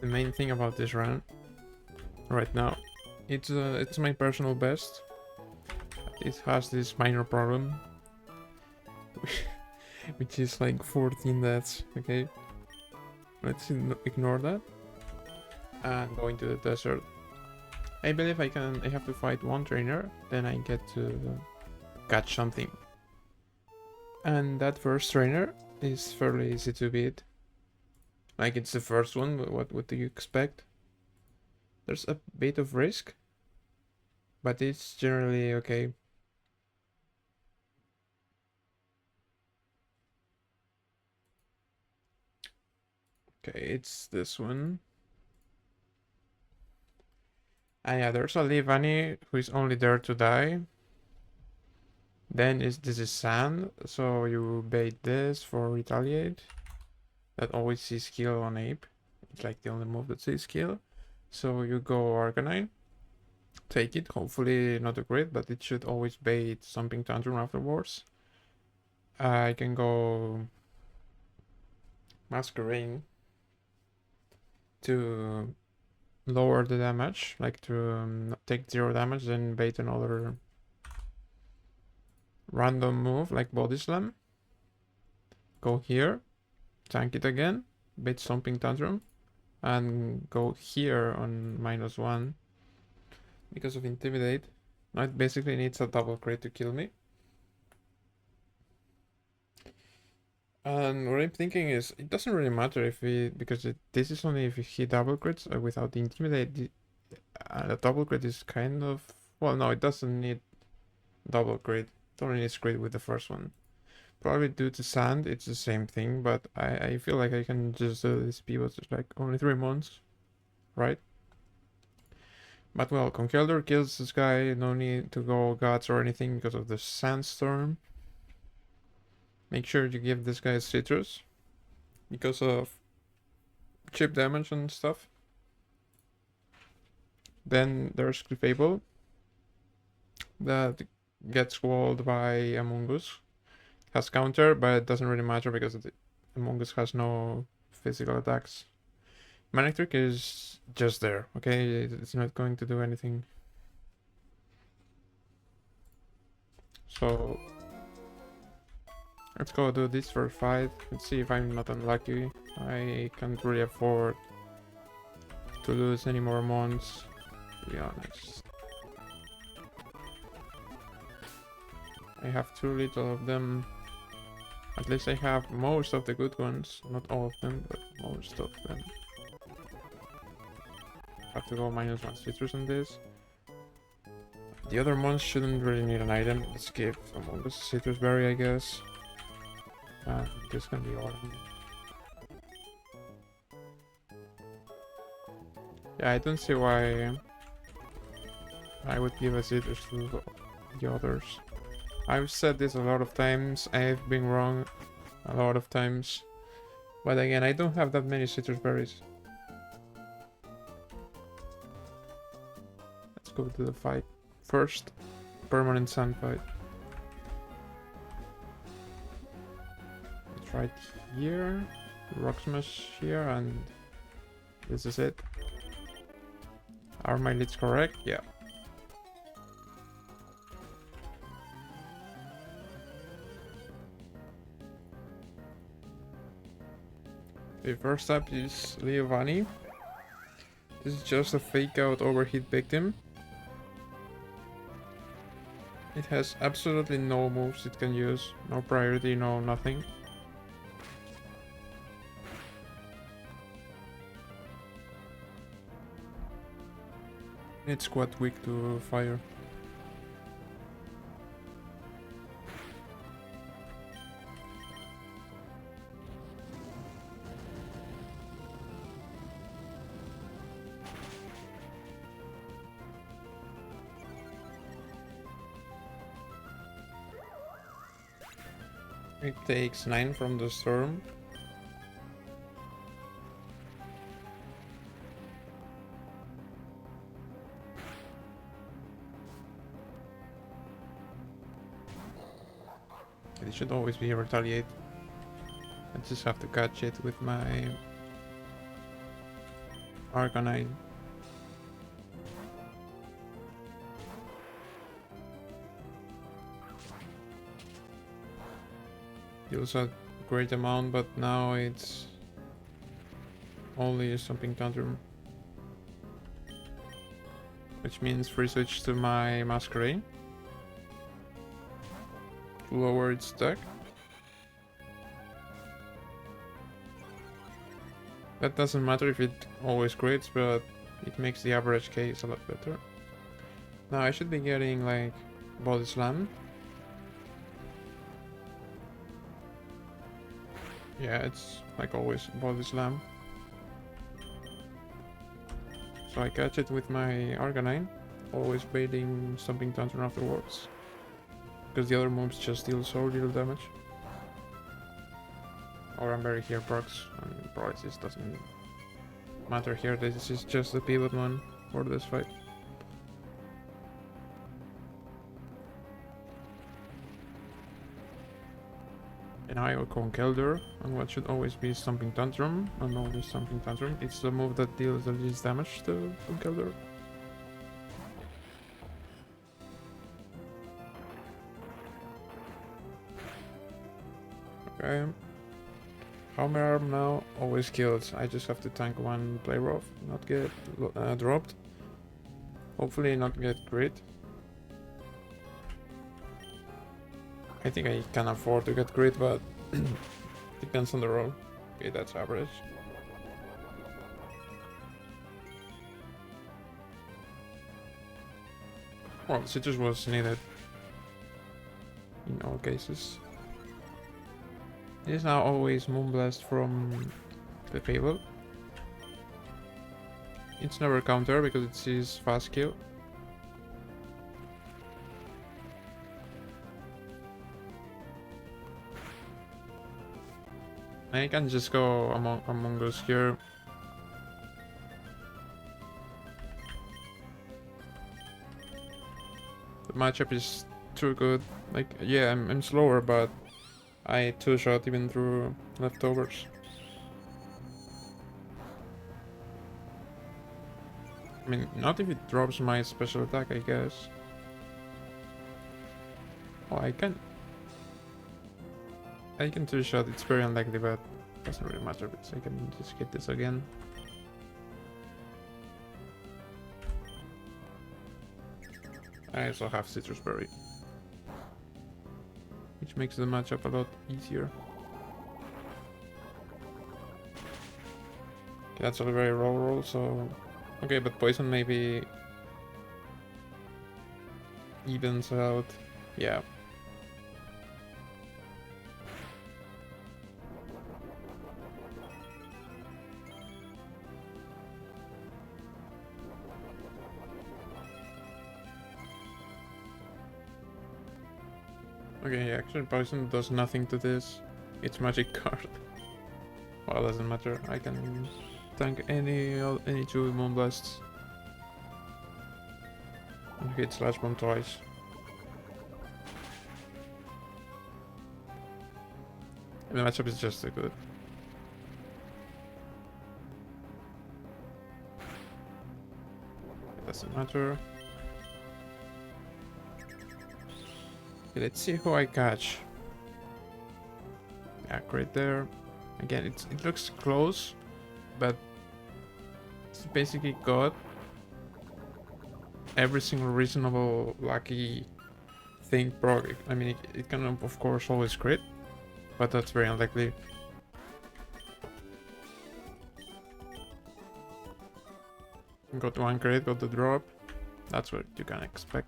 The main thing about this run right now, it's my personal best. It has this minor problem, which is like 14 deaths. Okay, let's ignore that and go into the desert. I believe I have to fight one trainer, then I get to catch something. And that first trainer is fairly easy to beat. Like, it's the first one, but what do you expect? There's a bit of risk, but it's generally okay. Okay, it's this one. And yeah, there's a Livani who is only there to die. Then this is sand, so you bait this for retaliate. That always sees skill on ape. It's like the only move that sees skill. So you go Arcanine. Take it, hopefully not a crit, but it should always bait something tantrum afterwards. I can go Masquerade to lower the damage, like to take 0 damage, then bait another random move like Body Slam. Go here, tank it again, bait Stomping Tantrum, and go here on -1 because of Intimidate. Now it basically needs a double crit to kill me. And what I'm thinking is, it doesn't really matter if this is only if he double crits without the Intimidate. A double crit is kind of, well, no, it doesn't need double crit. It only needs crit with the first one. Probably due to sand, it's the same thing, but I feel like I can just do this pivot. It's like only 3 months, right? But well, Conkeldurr kills this guy, no need to go guts or anything because of the sandstorm. Make sure you give this guy citrus because of chip damage and stuff. Then there's Clefable that gets walled by Among Us. Has counter, but it doesn't really matter because Among Us has no physical attacks. Manectric is just there, okay? It's not going to do anything. So let's go do this for a fight. Let's see if I'm not unlucky. I can't really afford to lose any more mons, to be honest. I have too little of them. At least I have most of the good ones. Not all of them, but most of them. Have to go -1 citrus on this. The other mons shouldn't really need an item. Let's give Among Us citrus berry, I guess. This can be autumn. Yeah, I don't see why I would give a citrus to the others. I've said this a lot of times. I've been wrong a lot of times. But again, I don't have that many citrus berries. Let's go to the fight. First, permanent sand fight. It's right here. Rock Smash here, and this is it. Are my leads correct? Yeah. The first up is Leovani. This is just a fake out overheat victim. It has absolutely no moves it can use, no priority, no nothing. It's quite weak to fire. It takes 9 from the storm. It should always be retaliate. I just have to catch it with my Arcanine. Deals a great amount, but now it's only something tantrum. Which means free switch to my Masquerade. To lower its deck. That doesn't matter if it always crits, but it makes the average case a lot better. Now I should be getting like Body Slam. Yeah, it's like always Body Slam. So I catch it with my Arcanine, always baiting something tantrum afterwards. Because the other moves just deal so little damage. Or I'm very here procs, and paralysis doesn't matter here, this is just the pivot one for this fight. And I will con Kelder on what should always be something tantrum, and always something tantrum. It's the move that deals the least damage to Kelder. Okay. Hammer Arm now always kills. I just have to tank one play rough, not get dropped. Hopefully not get crit. I think I can afford to get crit, but depends on the roll. Okay, that's average. Well, Citrus was needed in all cases. It is now always Moonblast from the Fable. It's never counter because it's his fast kill. I can just go among us here. The matchup is too good. Like, yeah, I'm slower, but I two-shot even through leftovers. I mean, not if it drops my special attack, I guess. Oh, I can two-shot, it's very unlikely, but doesn't really matter because I can just get this again. I also have Citrus Berry, which makes the matchup a lot easier. Okay, that's a very roll, so... Okay, but Poison maybe evens out. Yeah. Okay, actually Poison does nothing to this. It's magic card. Well, it doesn't matter. I can tank any two Moonblasts. And hit Slash Bomb twice. And the matchup is just so good. It doesn't matter. Okay, let's see who I catch. Yeah, great there. Again, it looks close, but it's basically got every single reasonable lucky thing proc. I mean, it can of course always crit, but that's very unlikely. Got one crit, got the drop. That's what you can expect.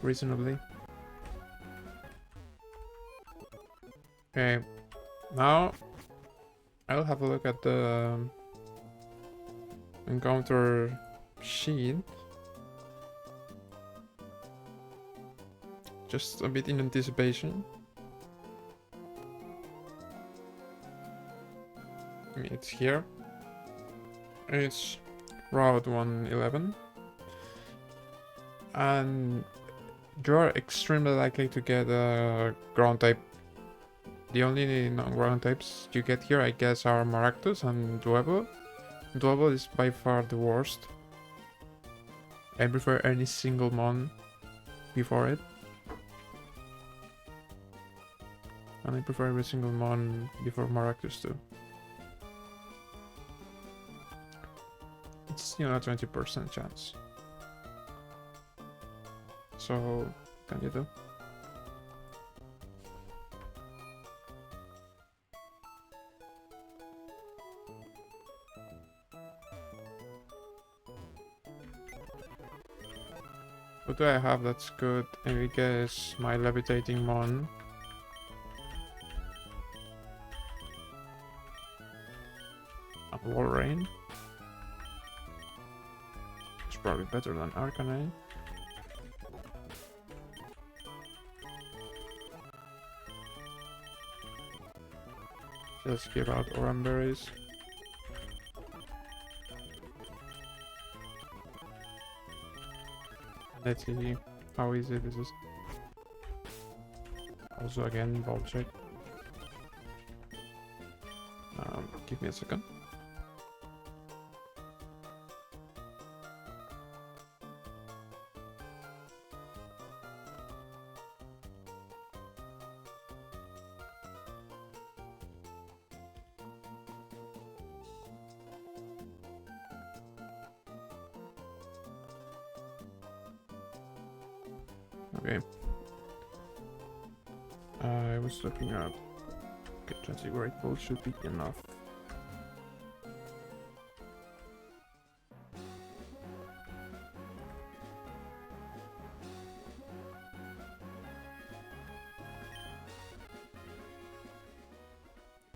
Reasonably. Okay, now I'll have a look at the encounter sheet. Just a bit in anticipation. I mean, it's here. It's Route 111. And You are extremely likely to get a ground type. The only non-ground types you get here, I guess, are Maractus and Dwebble. Dwebble is by far the worst. I prefer any single mon before it. And I prefer every single mon before Maractus too. It's, you know, a 20% chance. So, can you do? What do I have that's good? I guess my levitating mon. And Wall Rain. It's probably better than Arcanine. Just give out Oranberries. Let's see how easy this is. Also again, ball check. Give me a second. Okay. I was looking up. Okay, 20 Great Balls should be enough.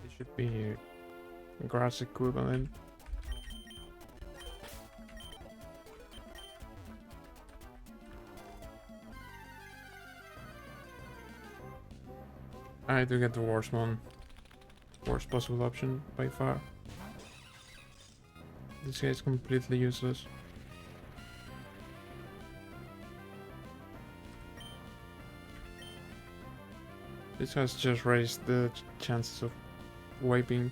It should be grass equivalent. I do get the worst one. Worst possible option by far. This guy is completely useless. This has just raised the chances of wiping.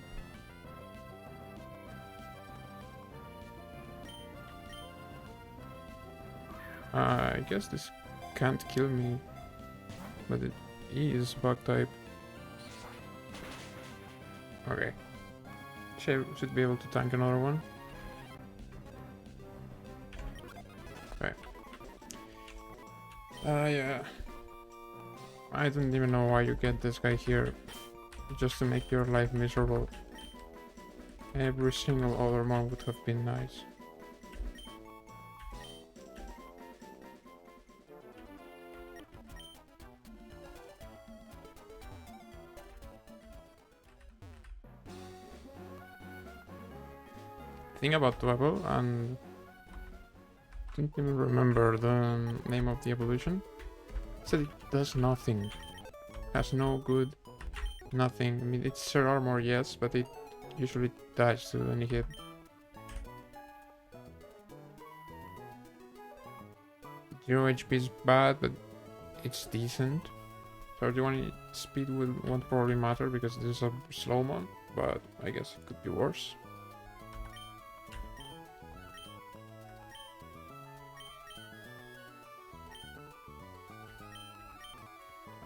I guess this can't kill me, but it is bug type. Okay. Should be able to tank another one. Okay. Yeah. I don't even know why you get this guy here. Just to make your life miserable. Every single other mon would have been nice. Thing about Dwebble, and I don't even remember the name of the evolution. It said it does nothing. Has no good nothing. I mean, it's Sir Armor, yes, but it usually dies to any hit. Zero HP is bad, but it's decent. 31 speed won't probably matter because this is a slow mon, but I guess it could be worse.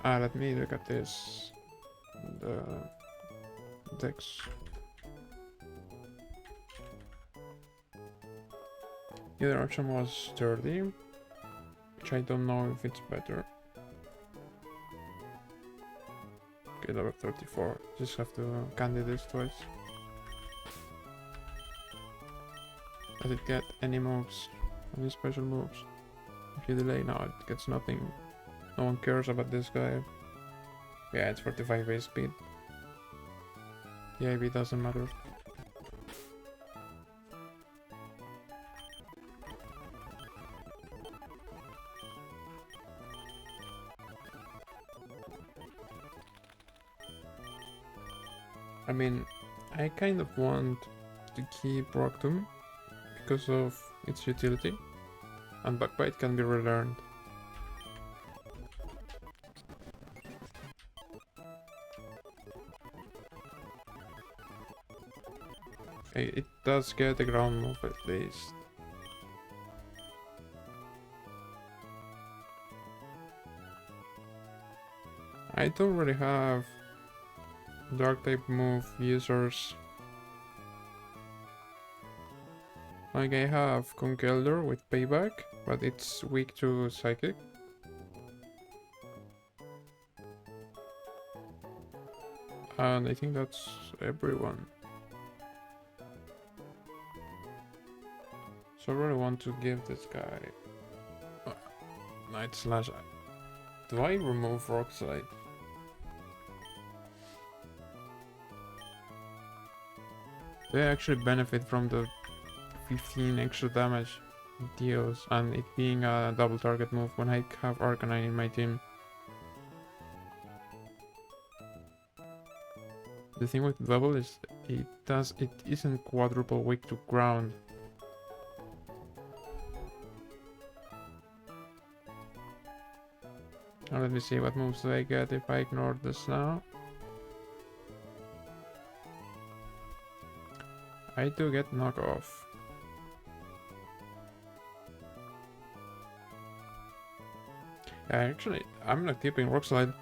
Let me look at this. The dex. The other option was 30, which I don't know if it's better. Okay, level 34. Just have to candy this twice. Does it get any moves? Any special moves? If you delay, no, it gets nothing. No one cares about this guy. Yeah, it's 45 base speed. The IV doesn't matter. I mean, I kind of want to keep Rocktomb because of its utility, and Backbite can be relearned. It does get a ground move at least. I don't really have dark type move users. Like I have Conkeldor with payback, but it's weak to psychic. And I think that's everyone. So I really want to give this guy Night Slash. Do I remove Rock Slide? They actually benefit from the 15 extra damage it deals, and it being a double target move when I have Arcanine in my team. The thing with double is it isn't quadruple weak to ground. Now let me see what moves do I get if I ignore this now. I do get knockoff. Actually, I'm not keeping Rock Slide.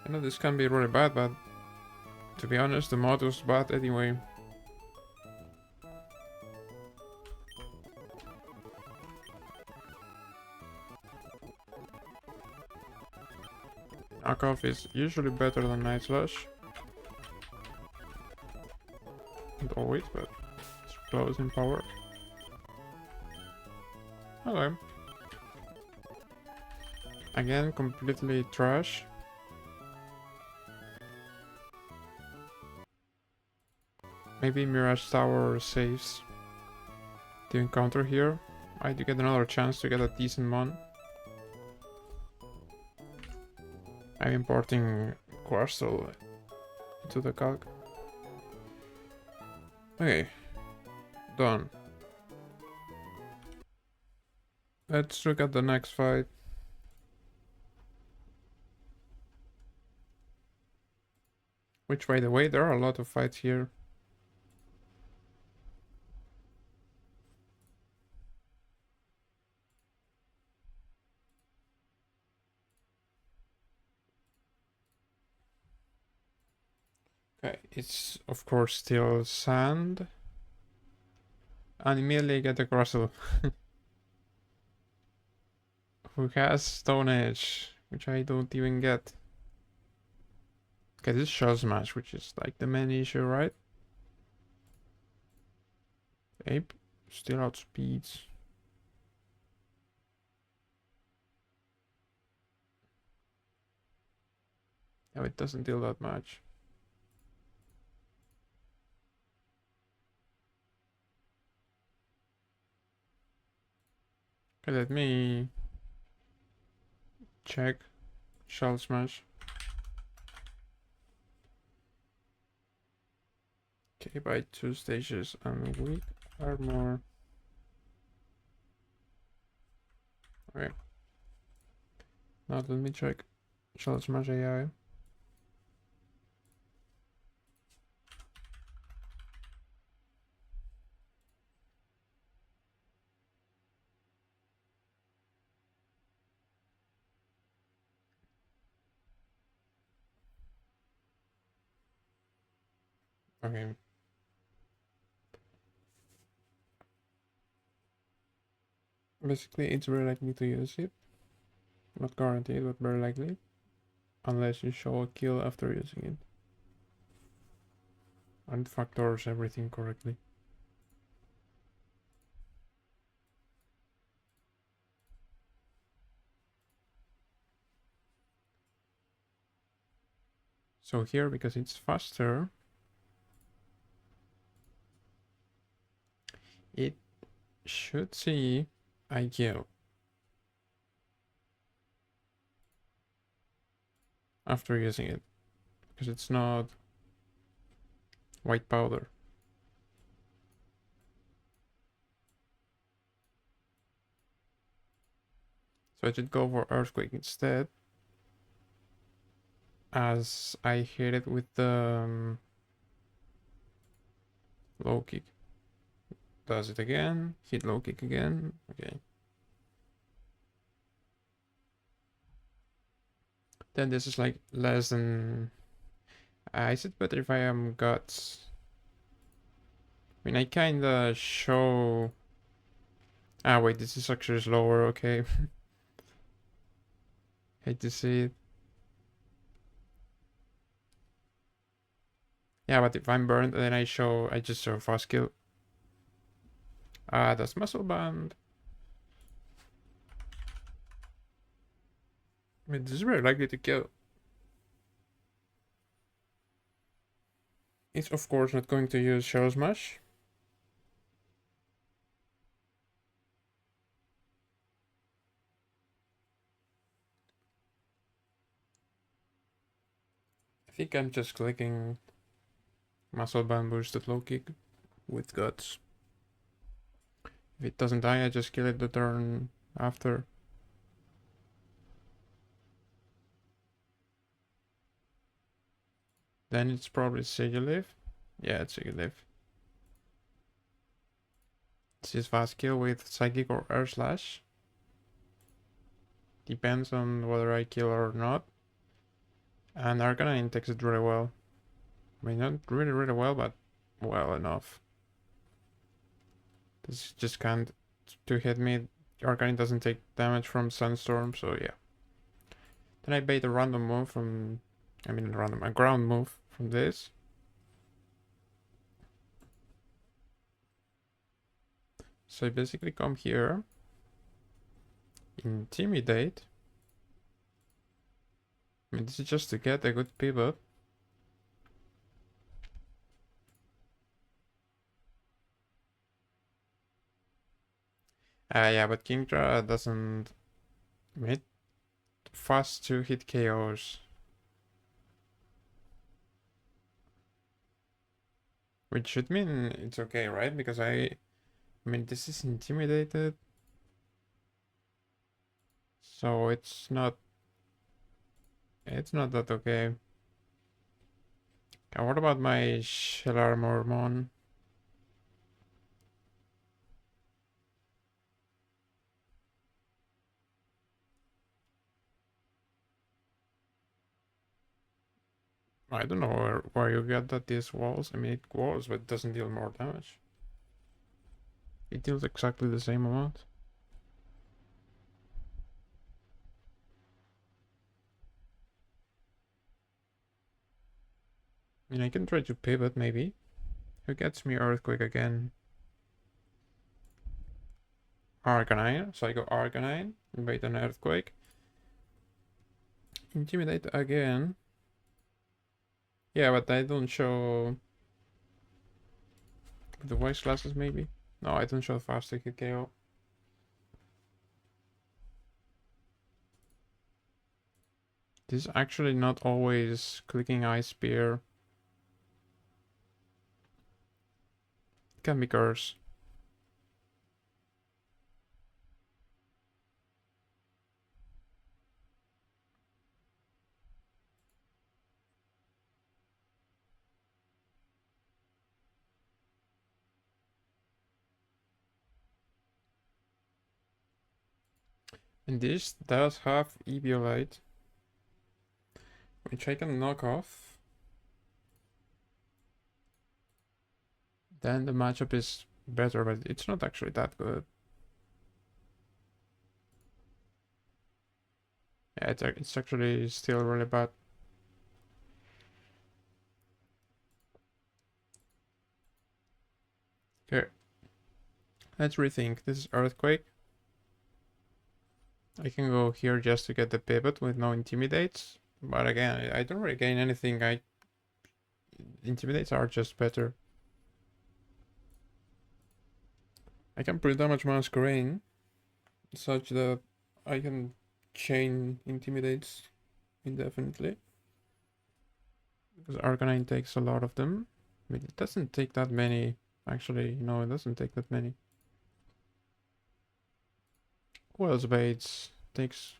I know this can be really bad, but to be honest, the mod was bad anyway. Knockoff is usually better than Night Slash. Not always, but it's close in power. Okay. Again, completely trash. Maybe Mirage Tower saves the encounter here. I do get another chance to get a decent one. I'm importing Quarstle into the calc. Okay, done. Let's look at the next fight. Which, by the way, there are a lot of fights here. Okay, it's of course still sand. And immediately get a Crustle. Who has Stone Edge, which I don't even get. Okay, this is Shell Smash, which is like the main issue, right? Ape still outspeeds. No, it doesn't deal that much. Okay, let me check Shell Smash. Okay, by 2 stages and weak armor. Okay. Now let me check Shell Smash AI. Okay. Basically, it's very likely to use it. Not guaranteed, but very likely. Unless you show a kill after using it. And factors everything correctly. So here, because it's faster, it should see IQ after using it, because it's not white powder. So I should go for Earthquake instead, as I hit it with the Low kick. Does it again. Hit low kick again. Okay. Then this is like less than... is it better if I am guts? I mean, I kinda show... Ah, wait, this is actually slower, okay. Hate to see it. Yeah, but if I'm burned, then I just show fast kill. Ah, that's muscle band. I mean, this is very likely to kill. It's of course not going to use Shell Smash. I think I'm just clicking muscle band boosted low kick with guts. If it doesn't die, I just kill it the turn after. Then it's probably Sigiliv. Yeah, it's Sigiliv. This is fast kill with Psychic or Air Slash. Depends on whether I kill or not. And Arcanine takes it really well. I mean, not really, really well, but well enough. This just can't to hit me. Arcanine doesn't take damage from Sunstorm, so yeah. Then I bait a random move from... I mean, a ground move from this. So I basically come here, intimidate. I mean, this is just to get a good pivot. Yeah, but Kingdra doesn't hit fast to hit KOs. Which should mean it's okay, right? Because I mean, this is intimidated. So it's not that okay. And what about my Shell Armor Mon? I don't know where you get that this walls. I mean, it walls, but it doesn't deal more damage. It deals exactly the same amount. I mean, I can try to pivot, maybe. Who gets me Earthquake again? Arcanine. So I go Arcanine, invade an Earthquake. Intimidate again. Yeah, but I don't show... the voice classes, maybe? No, I don't show fast hit KO. This is actually not always clicking Ice Spear. It can be curse. And this does have Eviolite, which I can knock off. Then the matchup is better, but it's not actually that good. Yeah, it's actually still really bad. Okay. Let's rethink. This is Earthquake. I can go here just to get the pivot with no intimidates. But again, I don't really gain anything. Intimidates are just better. I can pre-damage Masquerain such that I can chain intimidates indefinitely. Because Arcanine takes a lot of them. I mean, it doesn't take that many. Actually, no, it doesn't take that many. Who else baits? Takes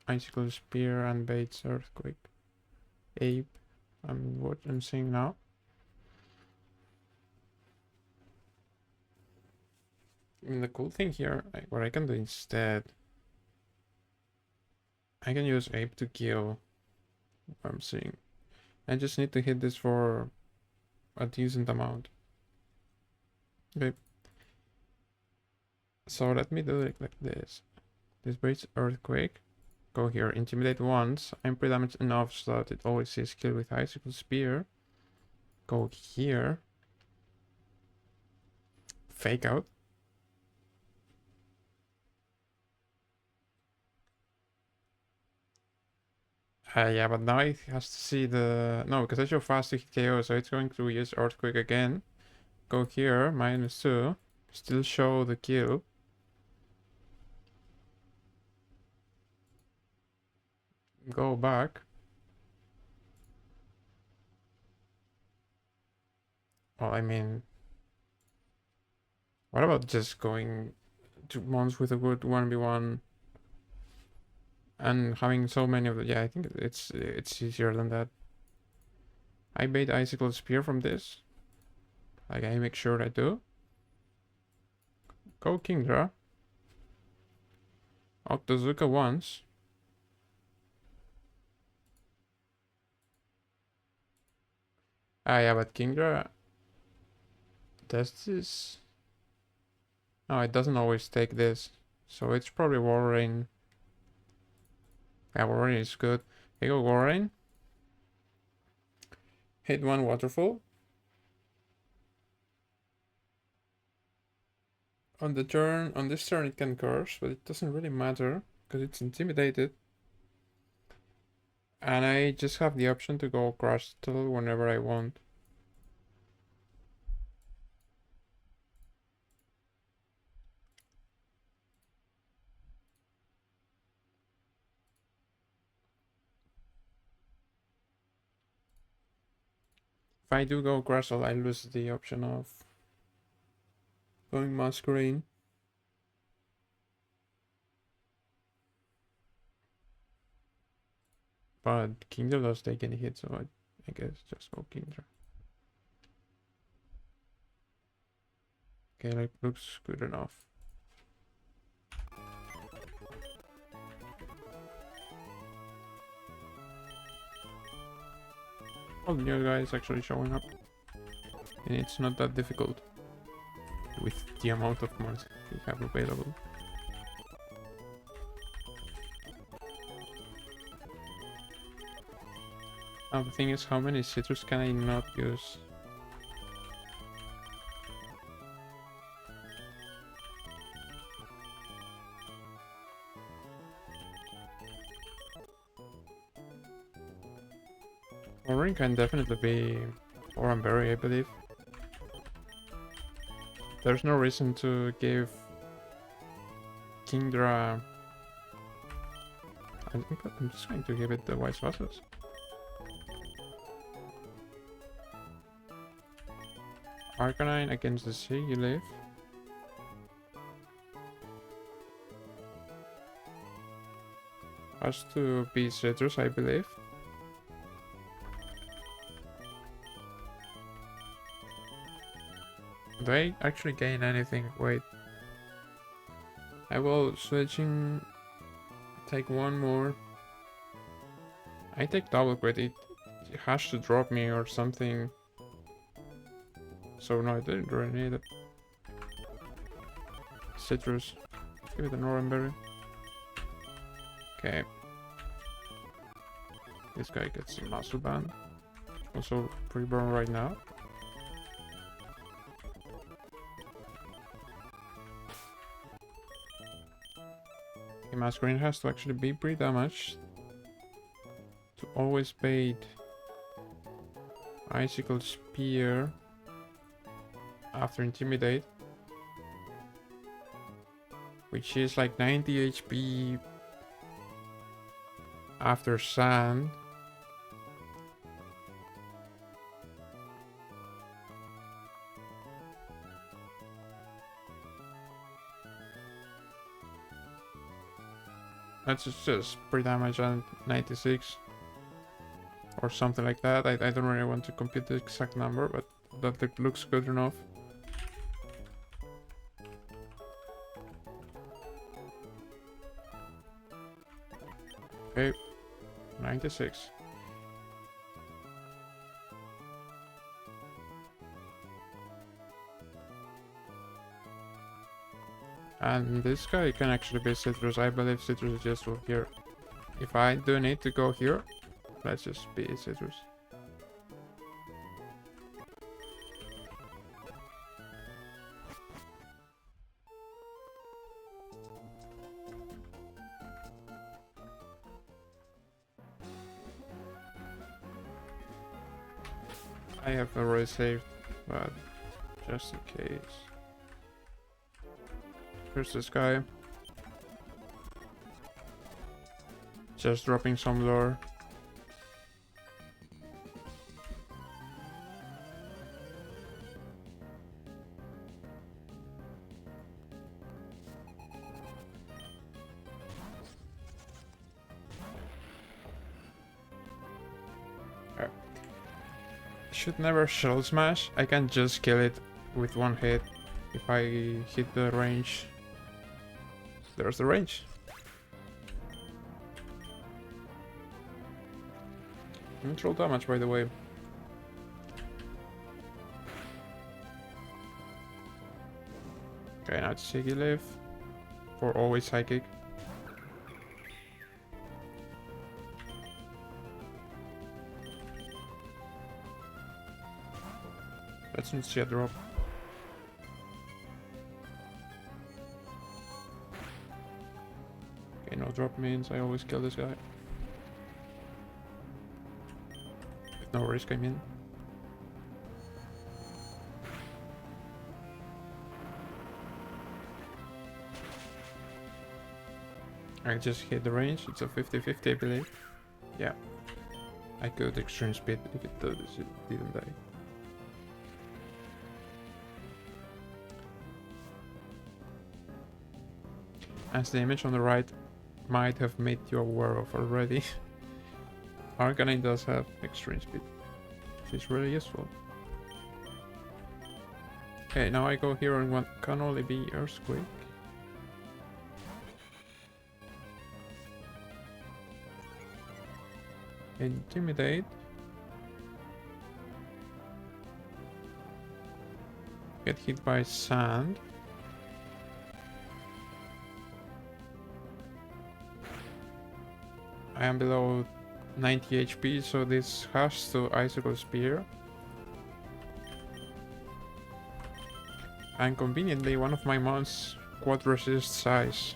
Icicle Spear and baits Earthquake. Ape. What I'm seeing now. I mean, the cool thing here, what I can do instead, I can use ape to kill what I'm seeing. I just need to hit this for a decent amount. Okay. So let me do it like this. Displace earthquake. Go here, intimidate once. I'm pre-damaged enough so that it always says kill with icicle spear. Go here. Fake out. Yeah, but now it has to see the... No, because I show fast to hit KO, so it's going to use earthquake again. Go here, -2. Still show the kill. Go back. Well, I mean... What about just going to months with a good 1v1 and having so many of the... Yeah, I think it's easier than that. I bait icicle spear from this. Like, I make sure I do. Go Kingdra. Octozuka once. Ah, yeah, but Kingdra does this. No, it doesn't always take this. So it's probably Warrain. Yeah, Warrain is good. I go Warrain. Hit one waterfall. On this turn it can curse, but it doesn't really matter because it's intimidated. And I just have the option to go Crystal whenever I want. If I do go Crystal, I lose the option of going Masquerade. But Kingdra does take any hit, so I guess just go Kingdra. Okay, like looks good enough. All the new guys actually showing up. And it's not that difficult with the amount of mods we have available. Now the thing is, how many citrus can I not use? Orange can definitely be Oranberry, I believe. There's no reason to give Kingdra... I think I'm just going to give it the Wise Vassals. Arcanine against the sea, you live. Has to be citrus, I believe. Do I actually gain anything? Wait. I will switching. Take one more. I take double crit. It has to drop me or something. So no, I didn't really need it. Citrus. Give it an Oranberry. Okay. This guy gets a Master Band. Also pre-burn right now. Okay, Masquerade has to actually be pre-damaged to always bait Icicle Spear after Intimidate, which is like 90 HP after Sand. That's just pre-damage on 96 or something like that. I don't really want to compute the exact number, but that looks good enough. Okay, 96. And this guy can actually be citrus. I believe citrus is useful here. If I do need to go here, let's just be citrus. I have already saved, but just in case. Here's this guy. Just dropping some lore. Should never shell smash. I can just kill it with one hit if I hit the range. There's the range. Neutral damage, by the way. Okay, now it's Siggy Leaf for always psychic. Let's not see a drop. Okay, no drop means I always kill this guy. With no risk, I mean. I just hit the range, it's a 50-50 I believe. Yeah. I could extreme speed if it didn't die. As the image on the right might have made you aware of already, Arcanine does have extreme speed, which is really useful. Okay, now I go here and one can only be Earthquake. Intimidate. Get hit by sand. I am below 90 HP, so this has to Icicle Spear. And conveniently, one of my mons quad resist size.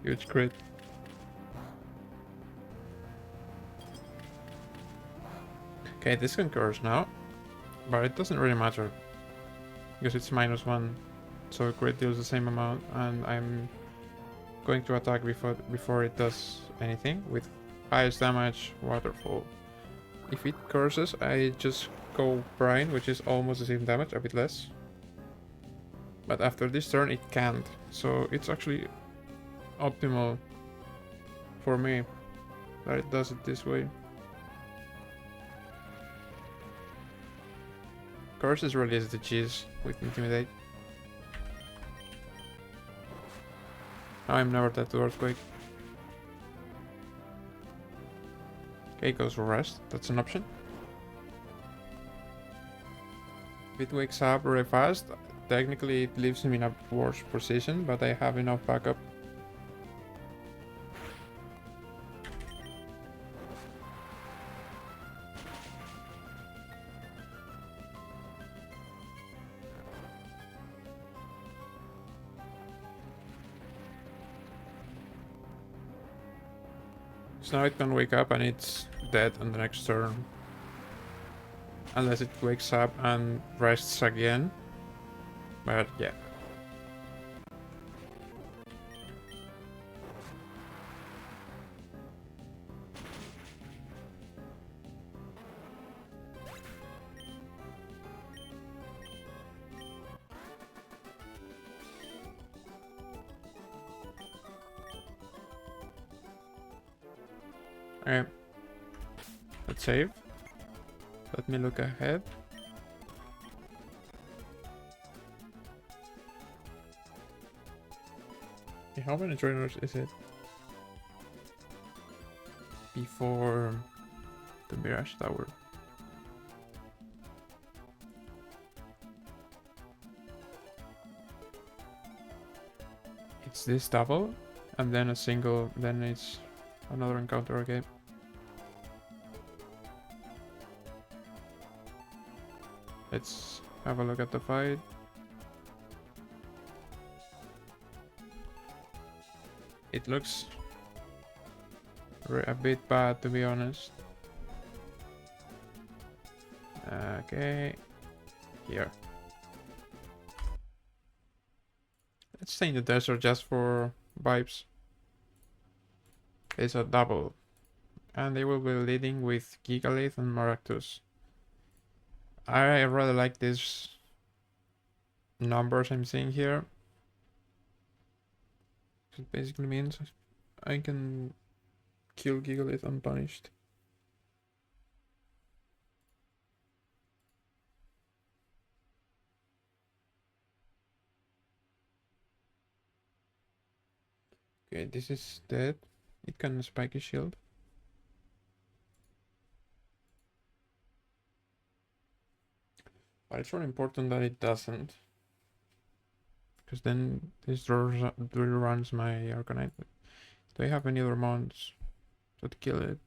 Huge crit. Okay, this can curse now, but it doesn't really matter because it's -1, so crit deals the same amount, and I'm going to attack before it does anything with highest damage waterfall. If it curses, I just go Brine, which is almost the same damage, a bit less. But after this turn it can't, so it's actually optimal for me that it does it this way. Curses release the cheese with Intimidate. I'm never dead to Earthquake. Okay, goes for Rest, that's an option. If it wakes up very fast, technically it leaves him in a worse position, but I have enough backup. So now it can wake up and it's dead on the next turn. Unless it wakes up and rests again. But yeah. Okay. Let's save. Let me look ahead. Okay, how many trainers is it? Before the Mirage Tower. It's this double, and then a single, then it's another encounter again. Let's have a look at the fight. It looks a bit bad, to be honest. Okay, here. Let's stay in the desert just for vibes. It's a double. And they will be leading with Gigalith and Maractus. I really like these numbers I'm seeing here. It basically means I can kill Gigalith unpunished. Okay, this is dead. It can spike his shield. But it's really important that it doesn't. Because then this runs my Arcanite. Do I have any other mons that kill it?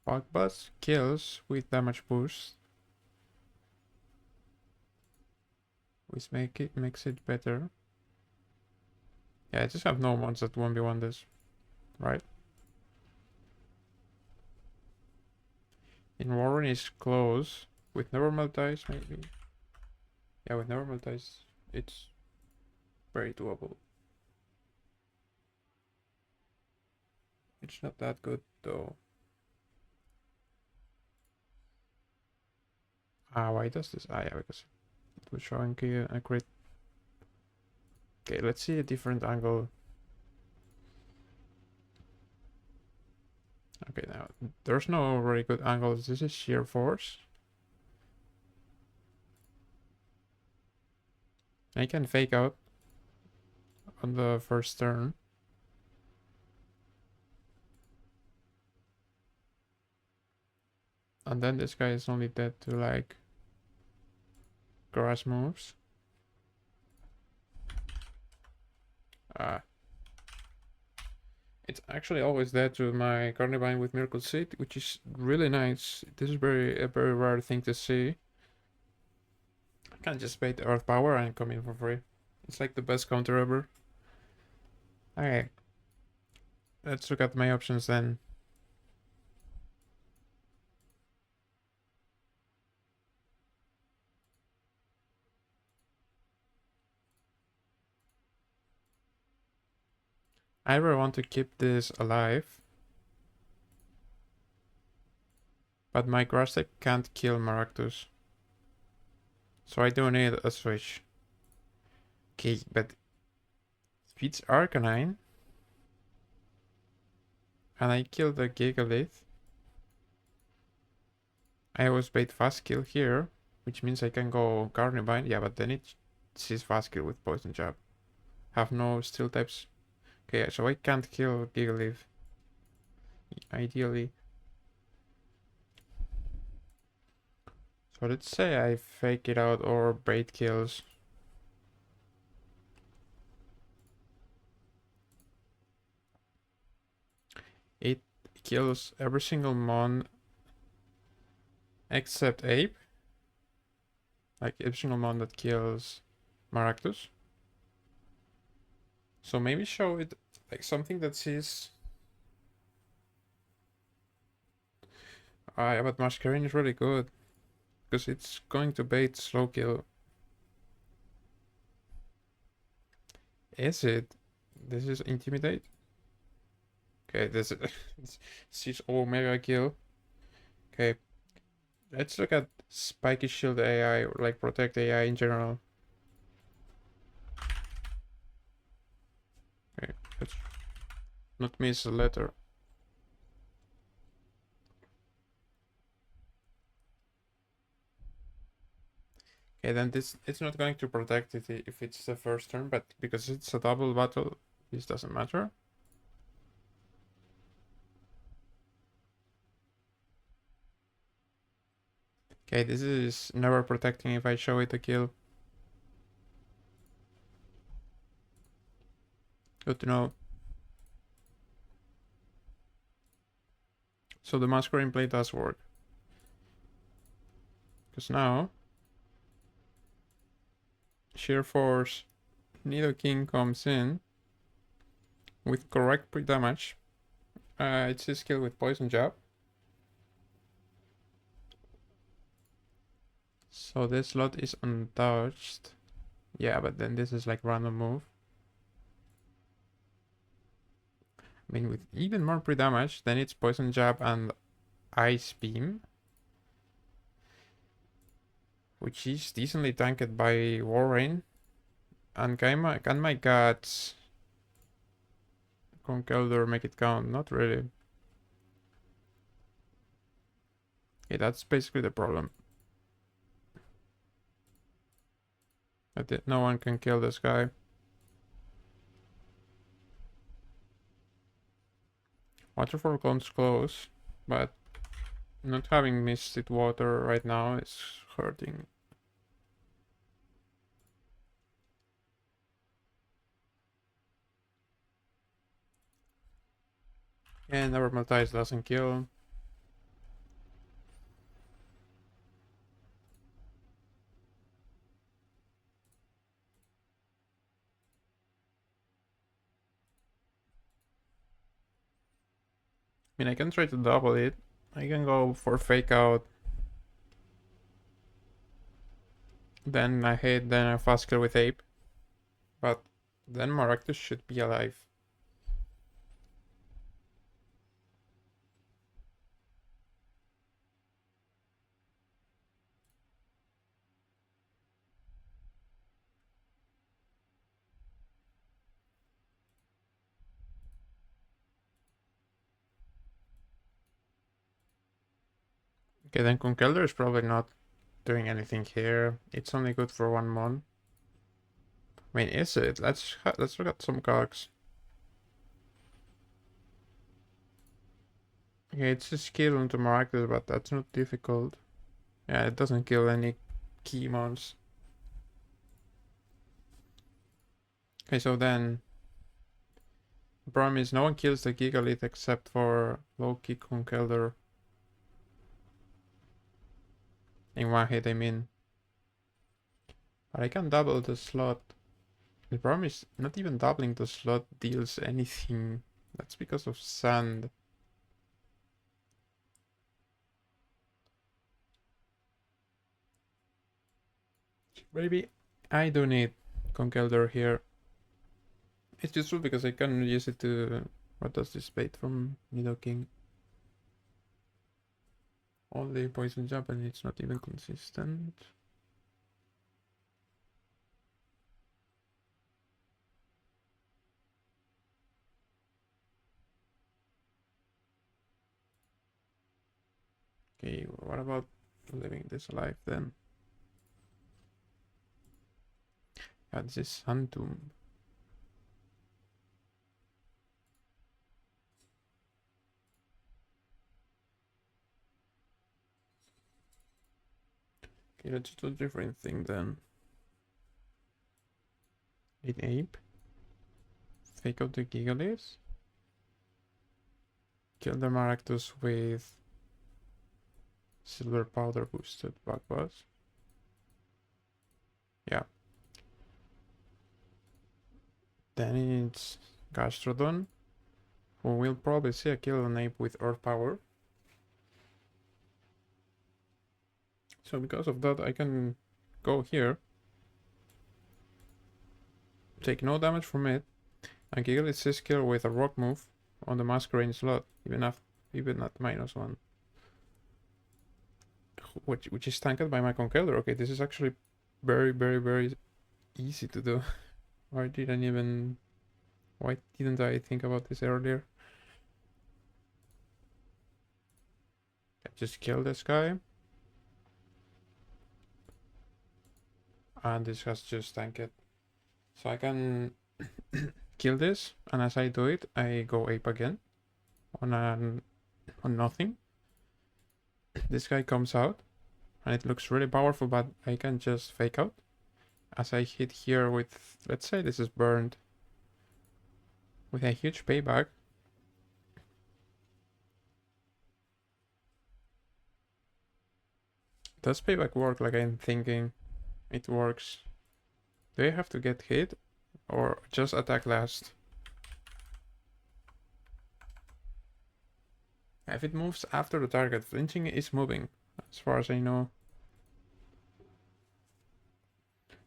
Bug Buzz kills with damage boost. Which makes it better. Yeah, I just have no mons that 1v1 this. Right? In Warren is close. With normal dice, maybe. Yeah, with normal dice, it's very doable. It's not that good, though. Why does this? Yeah, because it was showing a crit. Okay, let's see a different angle. Okay, now, there's no very good angles. This is sheer force. I can fake out on the first turn. And then this guy is only dead to like grass moves. It's actually always dead to my Carnivine with Miracle Seed, which is really nice. This is a very rare thing to see. I can just bait Earth Power and come in for free. It's like the best counter ever. Okay. Let's look at my options then. I really want to keep this alive. But my grass type can't kill Maractus. So I do need a switch. Okay, but if it's Arcanine and I kill the Gigalith, I always bait fast kill here, which means I can go Carnivine. Yeah, but then it sees fast kill with Poison Jab. Have no steel types. Okay, so I can't kill Gigalith. Ideally. So let's say I fake it out or bait kills. It kills every single mon except Ape. Like every single mon that kills Maractus. So maybe show it like something that sees. Yeah, but Masquerade is really good. Because it's going to bait slow kill. Is it? This is Intimidate? Okay, this is Omega kill. Okay. Let's look at Spiky Shield AI, or like Protect AI in general. Okay, let's not miss a letter. Okay, then this it's not going to protect it if it's the first turn, but because it's a double battle, this doesn't matter. Okay, this is never protecting if I show it a kill. Good to know. So the masquerade play does work. Because now Sheer Force Nidoking comes in with correct pre-damage. It's his skill with Poison Jab. So this slot is untouched. Yeah, but then this is like random move. I mean, with even more pre-damage, then it's Poison Jab and Ice Beam. Which is decently tanked by Warren. And can my guts Conkeldurr make it count? Not really. Okay, that's basically the problem. No one can kill this guy. Waterfall comes close, but not having Misted Water right now is hurting. And Nevermaltize doesn't kill. I mean, I can try to double it. I can go for Fake Out. Then I hit, then I fast kill with Ape. But then Maractus should be alive. Okay, then Conkeldurr is probably not doing anything here. It's only good for 1 mon. I mean, is it? Let's look at some cards. Okay, it's a skill into Maractus, but that's not difficult. Yeah, it doesn't kill any key mons. Okay, so then the problem is no one kills the Gigalith except for Loki Conkeldurr. In one hit, I mean. But I can double the slot. The problem is not even doubling the slot deals anything. That's because of sand. Maybe I do need Conkeldurr here. It's useful because I can use it to... What does this bait from Nidoking? Only Poison Jab and it's not even consistent. Okay, what about leaving this alive then? Yeah, this is Sun Tomb. Okay, let's do a different thing then. Hit Ape. Fake out the Gigaliths. Kill the Maractus with Silver Powder boosted Backbuzz. Yeah. Then it's Gastrodon, who will probably see a kill on Ape with Earth Power. So because of that, I can go here, take no damage from it, and Gigalith his kill with a Rock move on the Masquerade slot, even at -1. Which is tanked by my Conkeldurr. Okay, this is actually very, very, very easy to do. Why didn't I think about this earlier? Just kill this guy. and this has just tanked it. So I can kill this, and as I do it, I go ape again on nothing. This guy comes out, and it looks really powerful, but I can just fake out. As I hit here with, let's say this is burned, with a huge payback. Does payback work like I'm thinking it works? Do I have to get hit or just attack last? If it moves after the target, flinching is moving, as far as I know.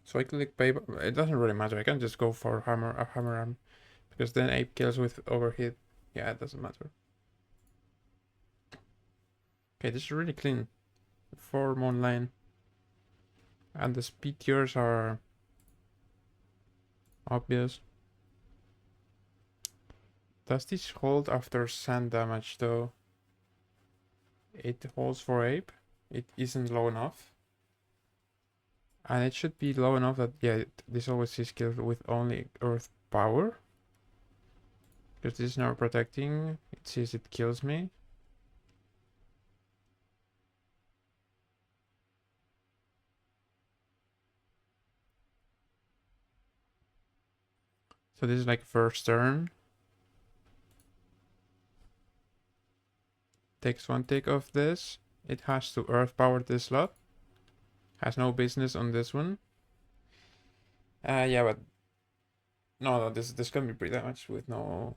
So I click payback. It doesn't really matter. I can just go for hammer arm, because then ape kills with overhit. Yeah, it doesn't matter. Okay, this is really clean. 4 mon lane. And the speed tiers are obvious. Does this hold after sand damage though? It holds for ape. It isn't low enough. And it should be low enough that, yeah, this always sees kills with only earth power. Because this is now protecting. It sees it kills me. So this is like first turn. Takes 1 tick of this. It has to earth power this slot. Has no business on this one. Yeah, but no, this can be pre-damaged with no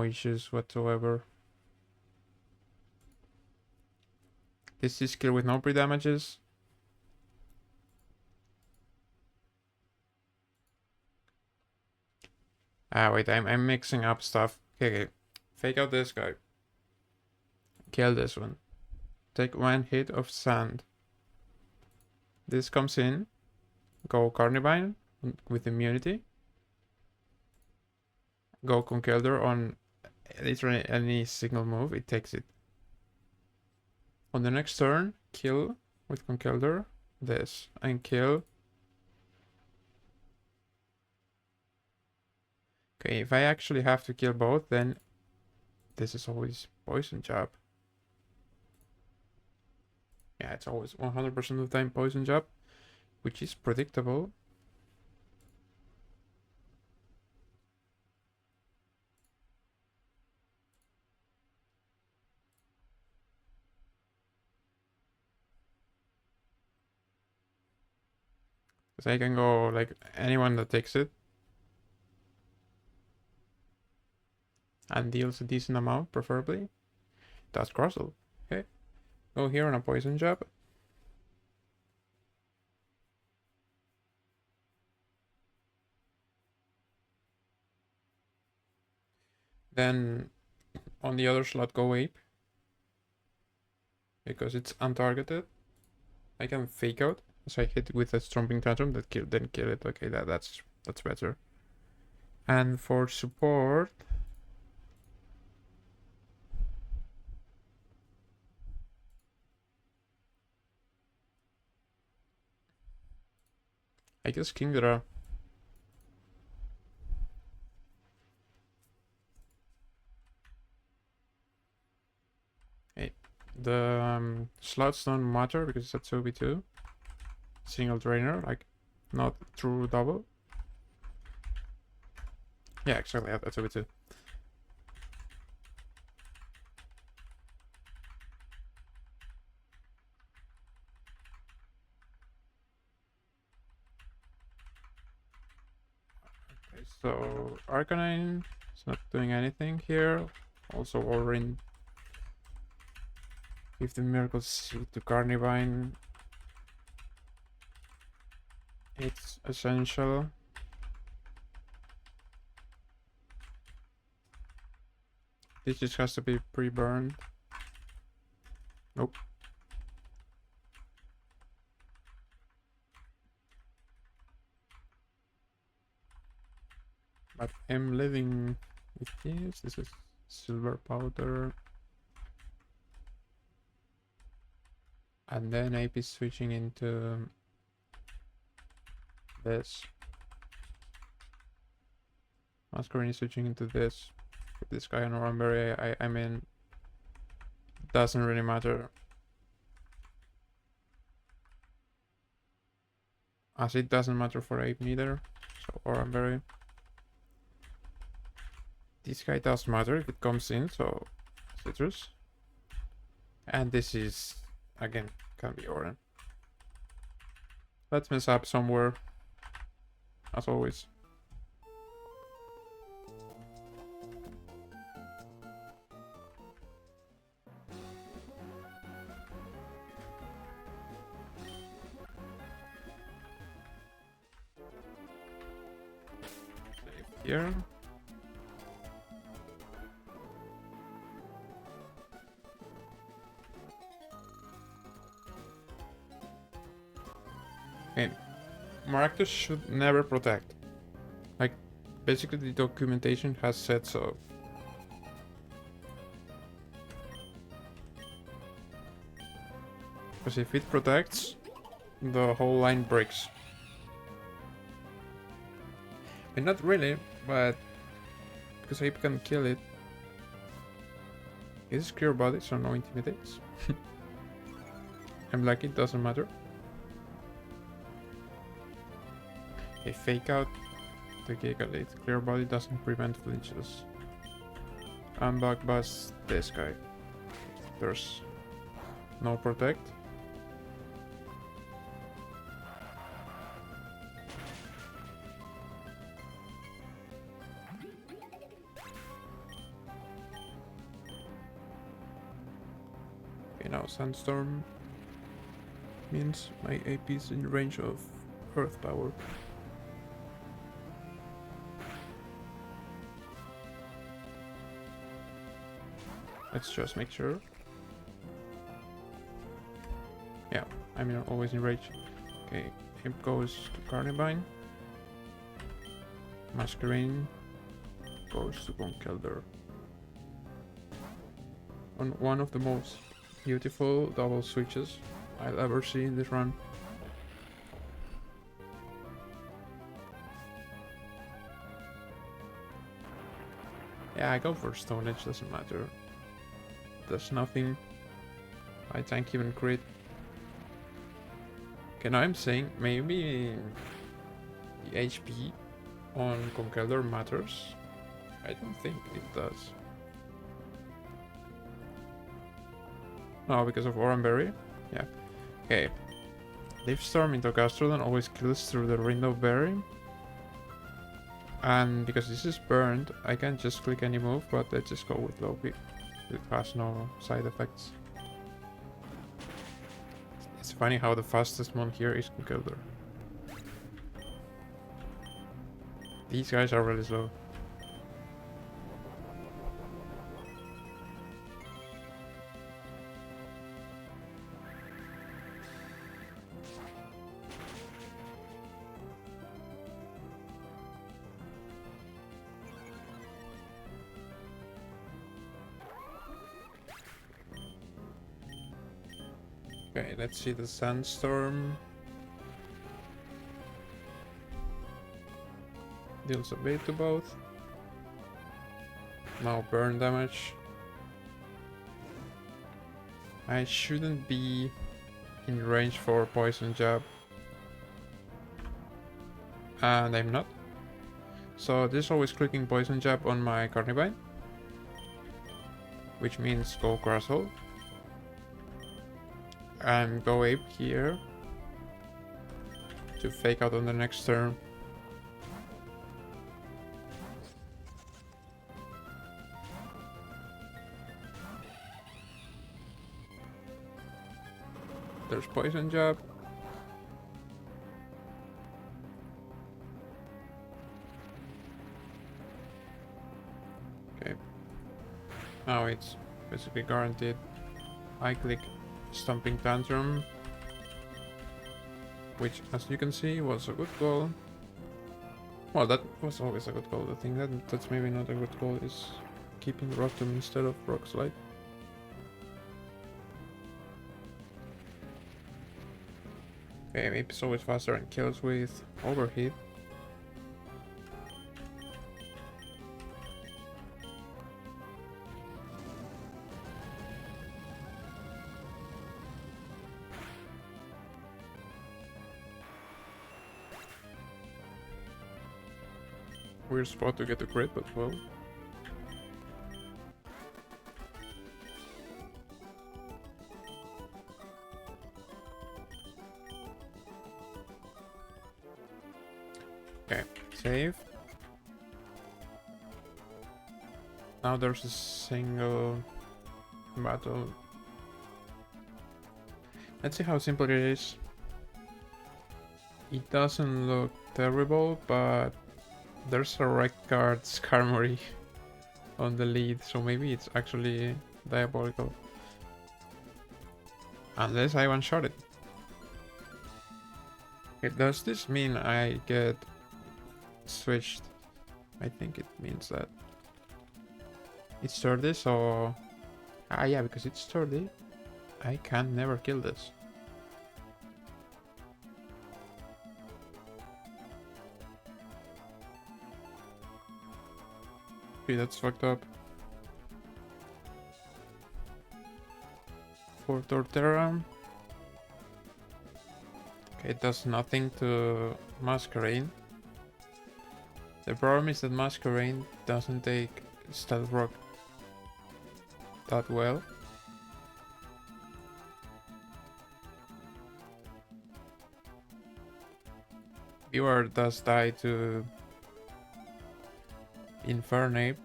issues whatsoever. This is skill with no pre-damages. Wait, I'm mixing up stuff. Okay. Fake out this guy. Kill this one. Take 1 hit of sand. This comes in. Go Carnivine with immunity. Go Conkeldurr on literally any single move. It takes it. On the next turn, kill with Conkeldurr this. And kill. Okay, if I actually have to kill both, then this is always poison jab. Yeah, it's always 100% of the time poison jab, which is predictable. Because I can go like anyone that takes it and deals a decent amount, preferably. That's Crossel. Okay. Go here on a poison jab. Then on the other slot, go ape. Because it's untargeted. I can fake out. So I hit with a Stomping Tantrum that then kill it. Okay, that's better. And for support, I guess Kingdra. Hey, the slots don't matter because it's a 2v2. Single trainer, like not true double. Yeah, exactly, a 2v2. Okay, so Arcanine is not doing anything here. Also Orin. Give the Miracle Seed to Carnivine. It's essential. This just has to be pre-burned. Nope. But I'm living with this. This is silver powder. And then AP is switching into this. Masquerade is switching into this. With this guy on Run&Bun, I mean, doesn't really matter. As it doesn't matter for Ape neither. So Run&Bun. This guy does matter if it comes in, so citrus. And this is, again, can be Oran. Let's mess up somewhere, as always. Save here. Okay, Maractus should never protect. Like, basically the documentation has said so. Because if it protects, the whole line breaks. And not really, but because Ape can kill it. It is clear body, so no intimidates. I'm like, it doesn't matter. A fake out the Gigalith. Clear body doesn't prevent flinches. And bug bust this guy. There's no protect. Okay, now Sandstorm means my AP is in range of Earth Power. Let's just make sure. Yeah, I'm always in rage. Okay, Imp goes to Carnivine. Masquerade goes to Bonkelder. On one of the most beautiful double switches I'll ever see in this run. Yeah, I go for Stone Edge, doesn't matter. Does nothing. I tank even crit. Okay, now I'm saying maybe the HP on Conkeldor matters. I don't think it does. No, because of Oranberry? Yeah. Okay. Leaf Storm into Gastrodon always kills through the Window Berry. And because this is burned, I can just click any move, but let's just go with Loki. It has no side effects. It's funny how the fastest one here is Conkeldor. These guys are really slow. Okay, let's see the Sandstorm. Deals a bit to both. Now burn damage. I shouldn't be in range for Poison Jab. And I'm not. So this is always clicking Poison Jab on my Carnivine. Which means go Grasshole. And go Ape here to fake out on the next turn. There's Poison Jab. Okay. Now it's basically guaranteed. I click Stomping Tantrum, which, as you can see, was a good goal. Well, that was always a good goal. The thing that's maybe not a good goal is keeping Rotom instead of Rock Slide. Okay, Ape is always faster and kills with overheat. Weird spot to get a crit, but well. Okay, save. Now there's a single battle. Let's see how simple it is. It doesn't look terrible, but there's a red card Skarmory on the lead, so maybe it's actually diabolical. Unless I one-shot it. Okay, does this mean I get switched? I think it means that it's sturdy, so... Ah yeah, because it's sturdy, I can never kill this. Okay, that's fucked up. For Torterra. Okay, it does nothing to Masquerain. The problem is that Masquerain doesn't take Stealth Rock that well. Viewer does die to Infernape,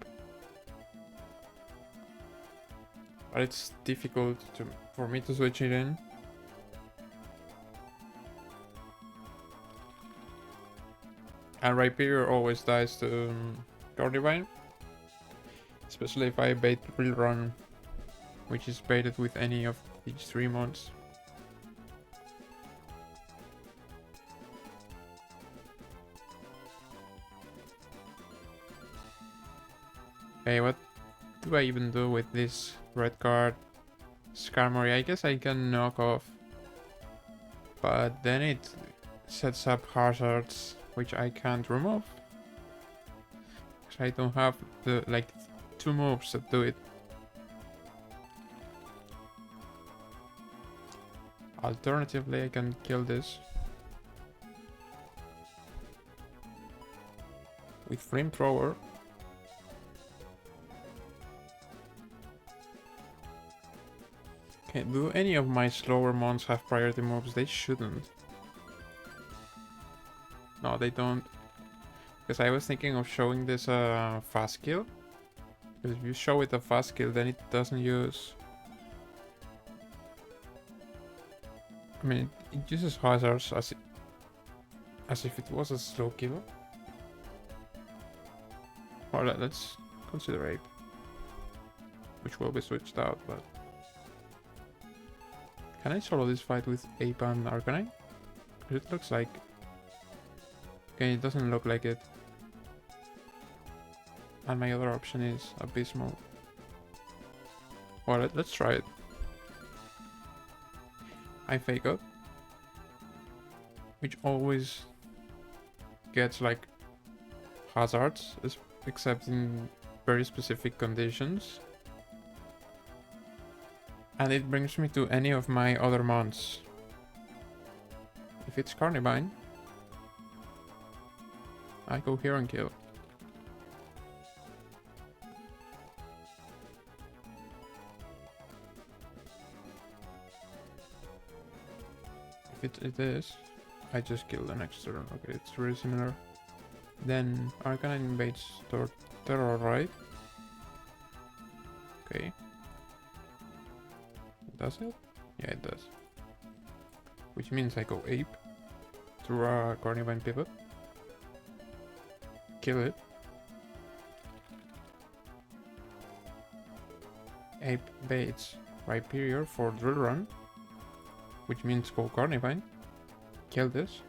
but it's difficult for me to switch it in. And Rhyperior always dies to Carnivine, especially if I bait Run, which is baited with any of these 3 mons. Okay, what do I even do with this red card Skarmory? I guess I can knock off, but then it sets up hazards which I can't remove, because I don't have the 2 moves that do it. Alternatively, I can kill this with Flamethrower. Okay, do any of my slower mons have priority moves? They shouldn't. No, they don't. Because I was thinking of showing this fast kill. Because if you show it a fast kill, then it doesn't use... I mean, it uses hazards as if it was a slow kill. Well, let's consider Ape, which will be switched out, but... Can I solo this fight with Ape and Arcanine? Because it looks like... Okay, it doesn't look like it. And my other option is Abysmal. Well, let's try it. I fake out, which always gets hazards, except in very specific conditions. And it brings me to any of my other mons. If it's Carnivine, I go here and kill. If it is, I just kill the next turn. Okay, it's very similar. Then Arcanine invades Torterra, right? Okay. Does it? Yeah, it does. Which means I go Ape through a Carnivine pivot. Kill it. Ape baits Rhyperior for Drill Run, which means go Carnivine. Kill this.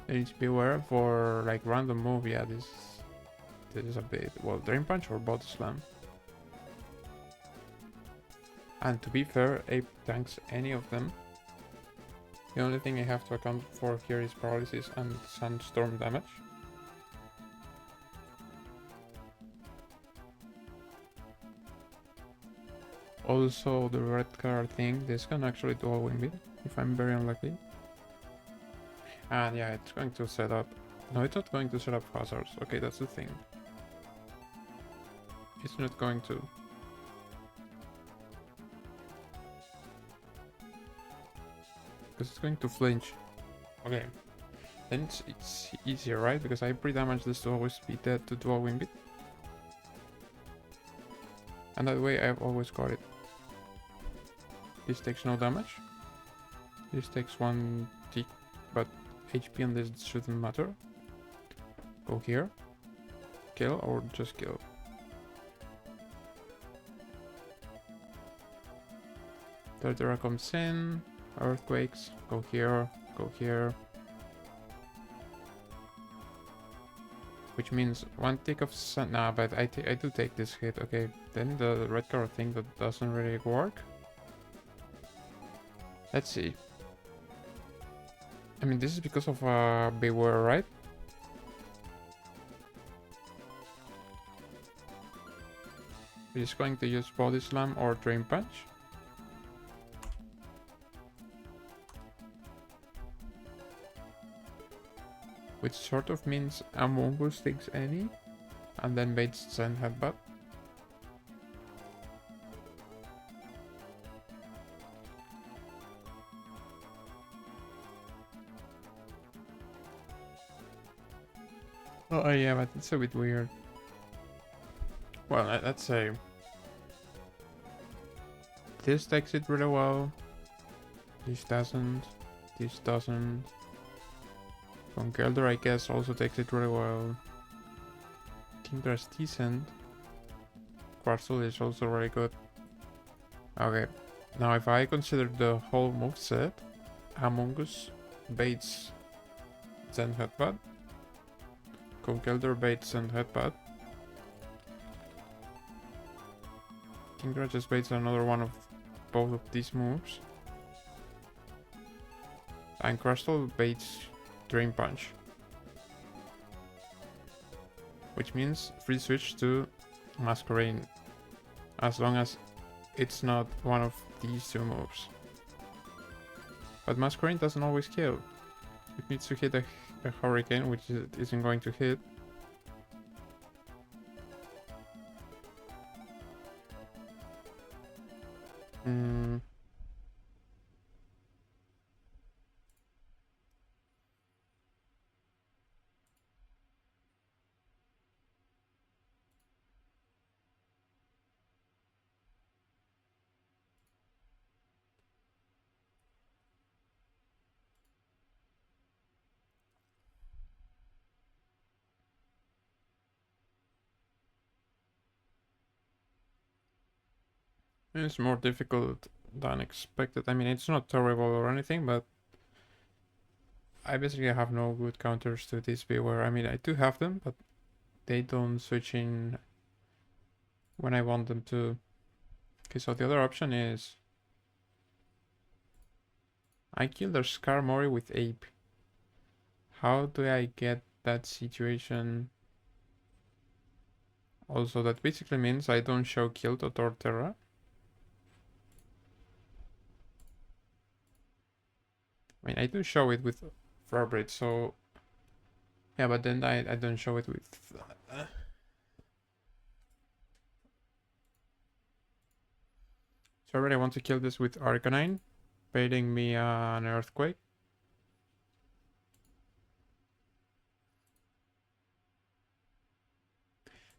I need to be aware for random move. Yeah, this is a bit... Well, Drain Punch or Body Slam. And to be fair, Ape tanks any of them. The only thing I have to account for here is paralysis and sandstorm damage. Also, the red card thing, this can actually dual wing it if I'm very unlucky. And yeah, it's going to set up. No, it's not going to set up hazards. Okay, that's the thing. It's not going to. Because it's going to flinch. Okay. Then it's easier, right? Because I pre-damage this to always be dead to dual wing it. And that way I've always got it. This takes no damage. This takes 1 tick, but HP on this shouldn't matter. Go here. Kill or just kill. Torterra comes in. Earthquakes. Go here. Go here. Which means 1 tick of sun. Nah, but I do take this hit. Okay, then the red card thing that doesn't really work. Let's see. I mean, this is because of Beware, right? We're just going to use Body Slam or Drain Punch. Which sort of means Among Us takes any, and then baits Zen Headbutt. Oh yeah, but it's a bit weird. Well, let's say this takes it really well. This doesn't. This doesn't. Congelder, I guess, also takes it really well. Kindra's decent. Quartzle is also very good. Okay, now if I consider the whole moveset, Among Us baits Zen Headbutt. Congelder baits Zen Headbutt. Kindra just baits another one of both of these moves. And Crystal baits Drain Punch. Which means free switch to Masquerade. As long as it's not one of these two moves. But Masquerade doesn't always kill. It needs to hit a Hurricane, which it isn't going to hit. It's more difficult than expected. I mean, it's not terrible or anything, but I basically have no good counters to this Beware. I mean, I do have them, but they don't switch in when I want them to. Okay, so the other option is I kill their Skarmory with Ape. How do I get that situation? Also, that basically means I don't show kill to Torterra. I mean, I do show it with Frarbreed, so yeah, but then I don't show it with. So I really want to kill this with Arcanine, baiting me an Earthquake.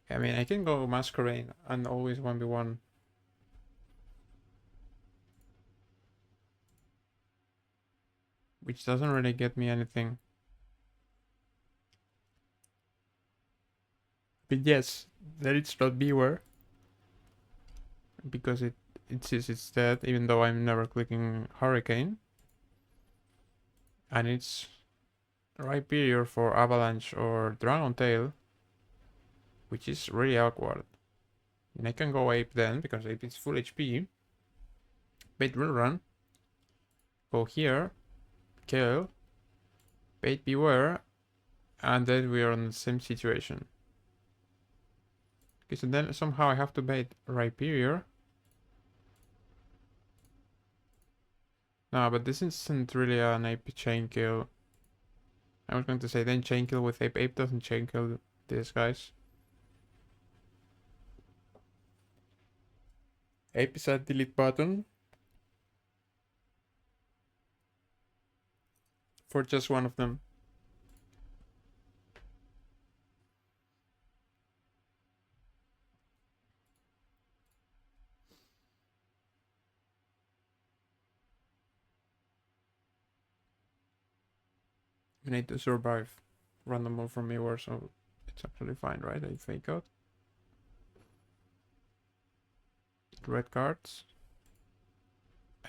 I mean, I can go Masquerade and always 1v1. Which doesn't really get me anything. But yes, that it's not Beware. Because it says it's dead, even though I'm never clicking Hurricane. And it's Rhyperior for Avalanche or Dragon Tail. Which is really awkward. And I can go Ape then, because Ape is full HP. Bait will run. Go here. kill, bait beware, and then we are in the same situation. Okay, so then somehow I have to bait Rhyperior. No, but this isn't really an ape chain kill. I was going to say then chain kill with ape. Ape doesn't chain kill these guys. Ape is at delete button for just one of them. You need to survive random move from anywhere, so it's actually fine, right? I fake out. Red cards.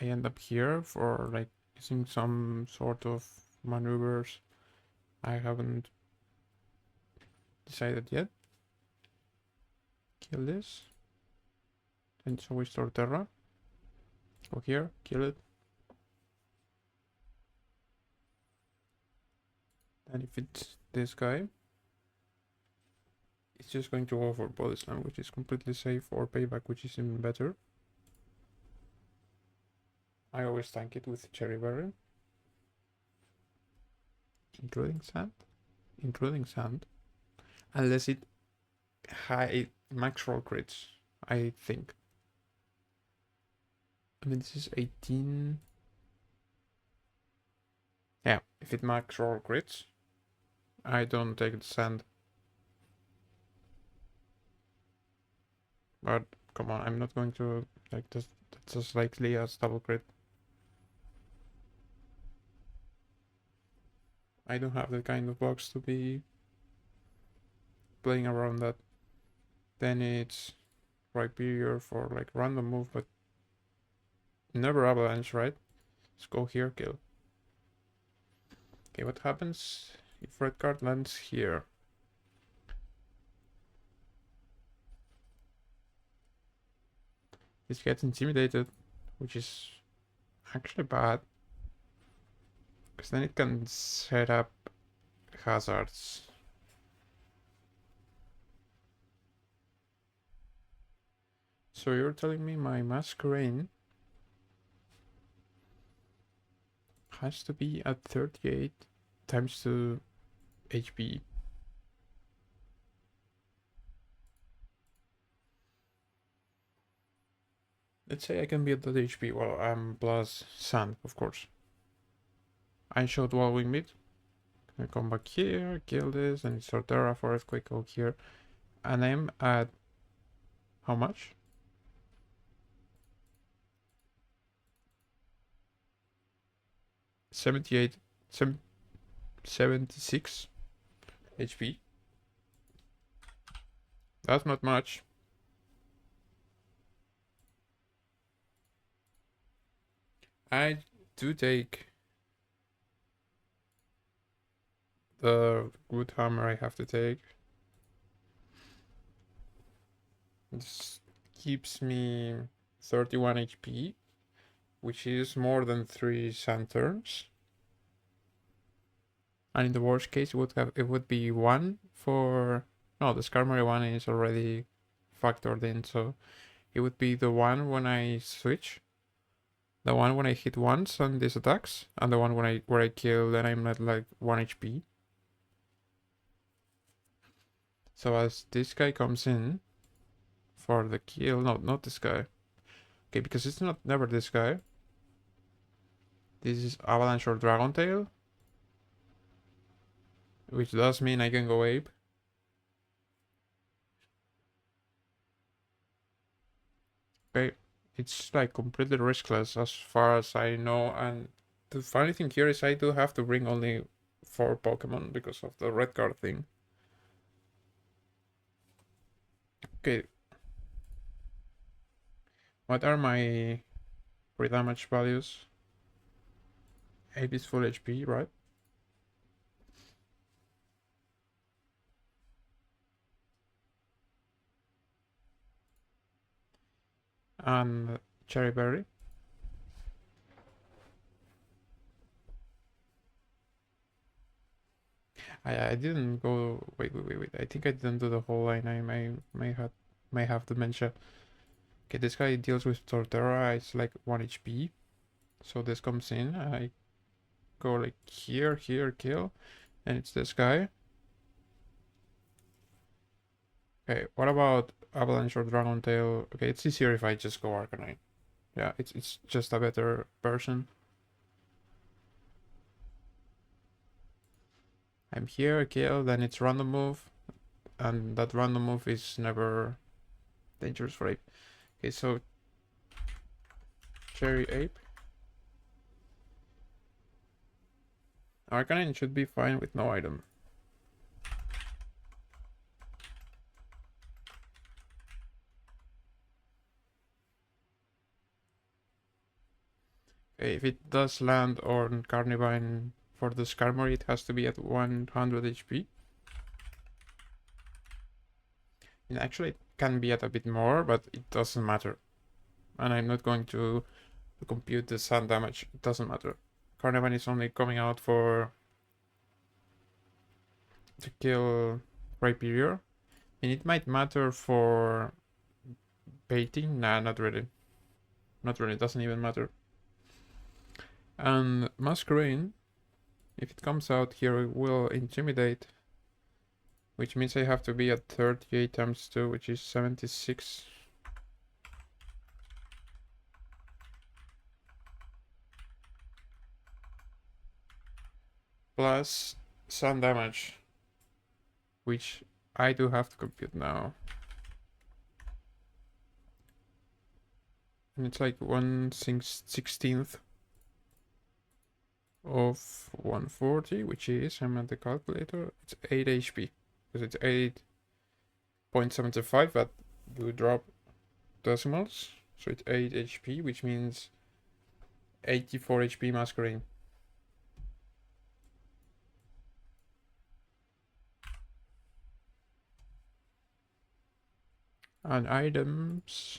I end up here for like using some sort of maneuvers I haven't decided yet. Kill this. And so we store Terra. Go here, kill it. And if it's this guy, it's just going to go for Body Slam, which is completely safe, or Payback, which is even better. I always tank it with Cherry Berry. Including sand? Including sand. Unless it high max roll crits, I think. I mean, this is 18. Yeah, if it max roll crits, I don't take the sand. But come on, I'm not going to like this. That's as likely as double crit. I don't have that kind of box to be playing around that. Then it's Rhyperior for like random move, but never avalanche, right? Let's go here, kill. Okay, what happens if red card lands here? This gets intimidated, which is actually bad. Because then it can set up hazards. So you're telling me my Masquerain has to be at 38 times 2 HP. Let's say I can be at that HP. Well, I'm plus sand, of course. I showed wall wing mid. I come back here, kill this, and start Terra for earthquake out here. And I'm at how much? 78, 76 HP. That's not much. I do take the wood hammer I have to take. This keeps me 31 HP, which is more than 3 sand turns. And in the worst case, it would be 1 for... No, the Skarmory 1 is already factored in, so it would be the 1 when I switch, the 1 when I hit once on these attacks, and the 1 where I kill, then I'm at like 1 HP. So as this guy comes in for the kill, no, not this guy. Okay, because it's never this guy. This is Avalanche or Dragon Tail, which does mean I can go ape. Okay, it's like completely riskless as far as I know, and the funny thing here is I do have to bring only 4 Pokemon because of the red card thing. Okay. What are my pre-damage values? Ape is full HP, right? And Cherry Berry. I didn't go. Wait. I think I didn't do the whole line. I may have dementia. Okay, this guy deals with Torterra. It's like 1 HP. So this comes in. I go like here, kill, and it's this guy. Okay, what about Avalanche or Dragon Tail? Okay, it's easier if I just go Arcanine. Yeah, it's just a better version. I'm here, kill, then it's random move, and that random move is never dangerous for Ape. Okay, so Cherry Ape. Arcanine should be fine with no item. Okay, if it does land on Carnivine for the Skarmory, it has to be at 100 HP. And actually, it can be at a bit more, but it doesn't matter. And I'm not going to compute the sun damage. It doesn't matter. Carnivine is only coming out to kill Rhyperior. And it might matter for baiting. Nah, not really. Not really, it doesn't even matter. And Masquerain, if it comes out here, it will intimidate. Which means I have to be at 38 times 2, which is 76. Plus sun damage, which I do have to compute now. And it's like 1/16th of 140, which is, I'm at the calculator, it's 8 HP. Because it's 8.75, but you drop decimals. So it's 8 HP, which means 84 HP Masquerain. And items.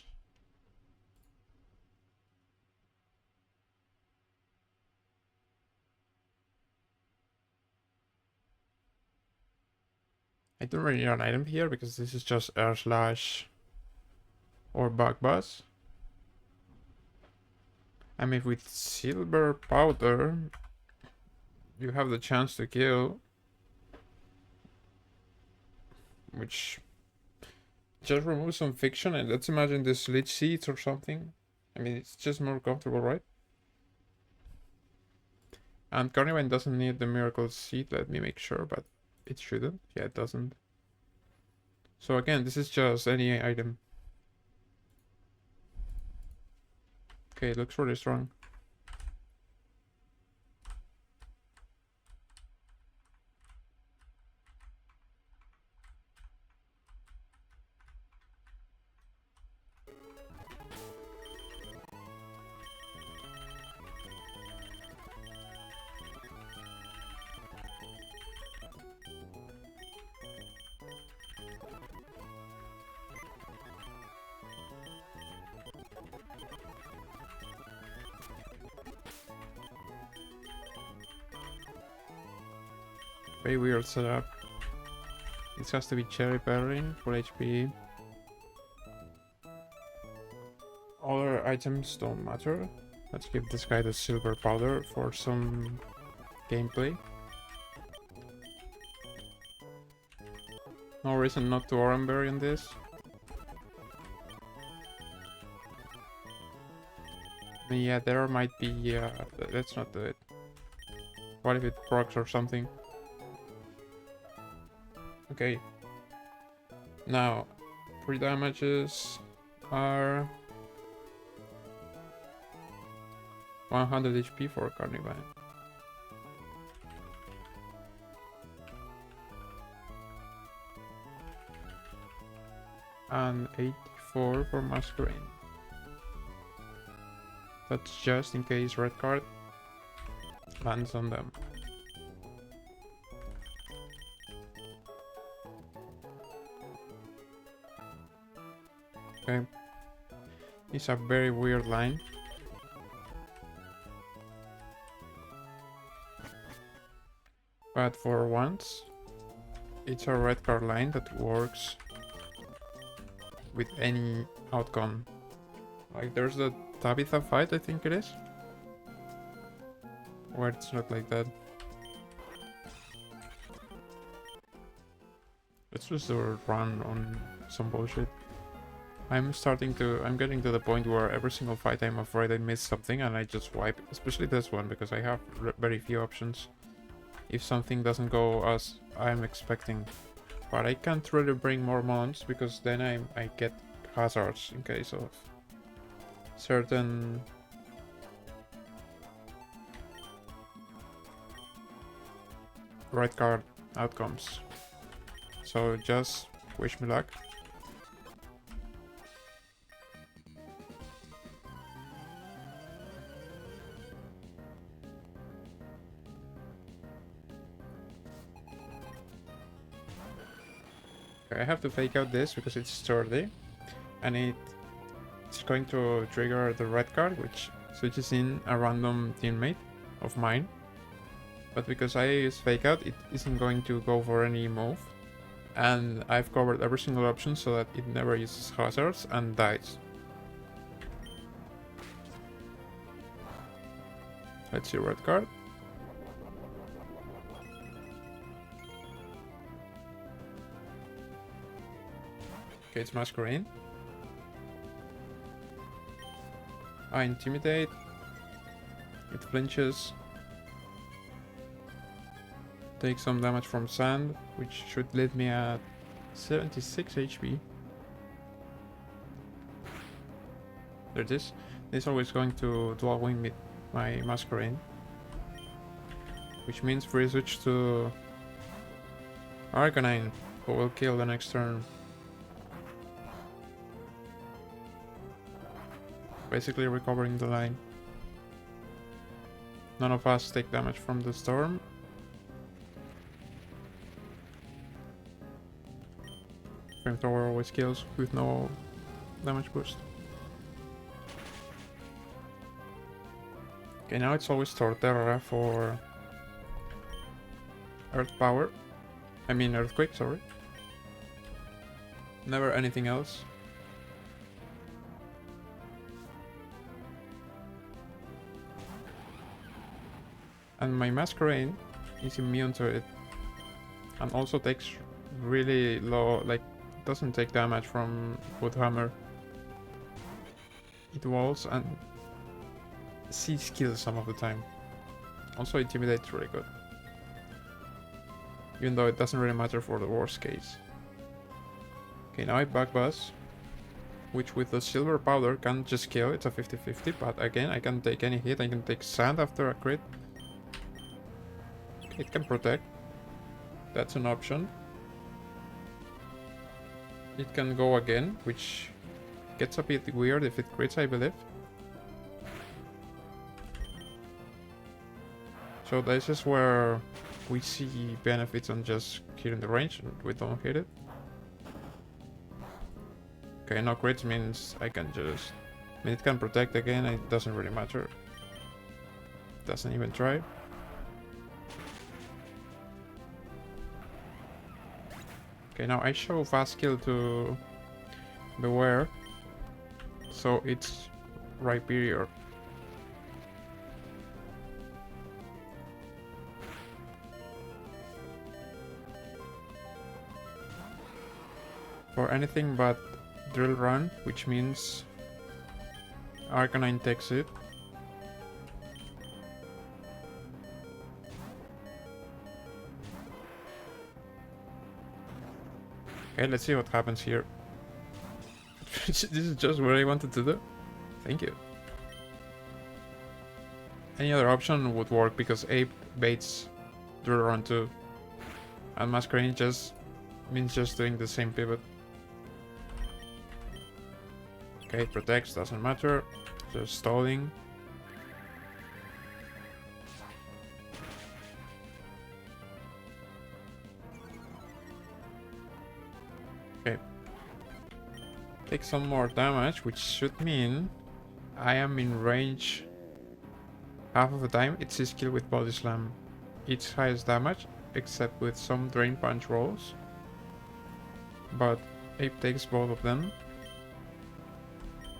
I don't really need an item here because this is just Air Slash or Bug Buzz. I mean, with Silver Powder, you have the chance to kill, which just remove some fiction, and let's imagine this Lich Seeds or something. I mean, it's just more comfortable, right? And Carnivine doesn't need the Miracle Seed, let me make sure, but it shouldn't. Yeah, it doesn't. So again, this is just any item. Okay, it looks really strong. Very weird setup. This has to be Cherry Berry for HP. Other items don't matter. Let's give this guy the Silver Powder for some gameplay. No reason not to Oranberry in this. Yeah, there might be... let's not do it. What if it procs or something? Okay. Now, 3 damages are 100 HP for Carnivine. And 84 for Masquerain. That's just in case red card lands on them. Okay. It's a very weird line. But for once, it's a red card line that works with any outcome. Like there's the Tabitha fight, I think it is, where it's not like that. Let's just do a run on some bullshit. I'm getting to the point where every single fight I'm afraid I missed something and I just wipe, especially this one because I have very few options if something doesn't go as I'm expecting. But I can't really bring more mons because then I get hazards in case of certain red card outcomes. So just wish me luck. I have to fake out this because it's sturdy and it's going to trigger the red card, which switches in a random teammate of mine. But because I use fake out, it isn't going to go for any move. And I've covered every single option so that it never uses hazards and dies. Let's see red card. Okay, it's Masquerade. I intimidate. It flinches. Take some damage from sand, which should leave me at 76 HP. There it is. This is always going to dual wing with my Masquerade. Which means free switch to Arcanine, who will kill the next turn. Basically recovering the line. None of us take damage from the storm. Flamethrower always kills with no damage boost. Okay, now it's always Torterra for Earth Power. I mean Earthquake, sorry. Never anything else. And my Masquerade is immune to it. And also takes really low, like, doesn't take damage from Woodhammer. It walls and sees kills some of the time. Also Intimidate's really good. Even though it doesn't really matter for the worst case. Okay, now I back buzz, which with the silver powder can just kill. It's a 50-50, but again I can take any hit. I can take sand after a crit. It can protect. That's an option. It can go again, which gets a bit weird if it crits, I believe. So this is where we see benefits on just hitting the range and we don't hit it. Okay, no crits means I can just... I mean, it can protect again, it doesn't really matter. Doesn't even try. Okay, now I show fast kill to Beware, so it's Rhyperior. For anything but Drill Run, which means Arcanine takes it. Okay, let's see what happens here. This is just what I wanted to do. Thank you. Any other option would work because Ape baits Drill Run too. And Masquerade just means just doing the same pivot. Okay, protects, doesn't matter. Just stalling. Okay. Take some more damage, which should mean I am in range half of the time. It's his skill with Body Slam. Its highest damage. except with some Drain Punch rolls. But Ape takes both of them.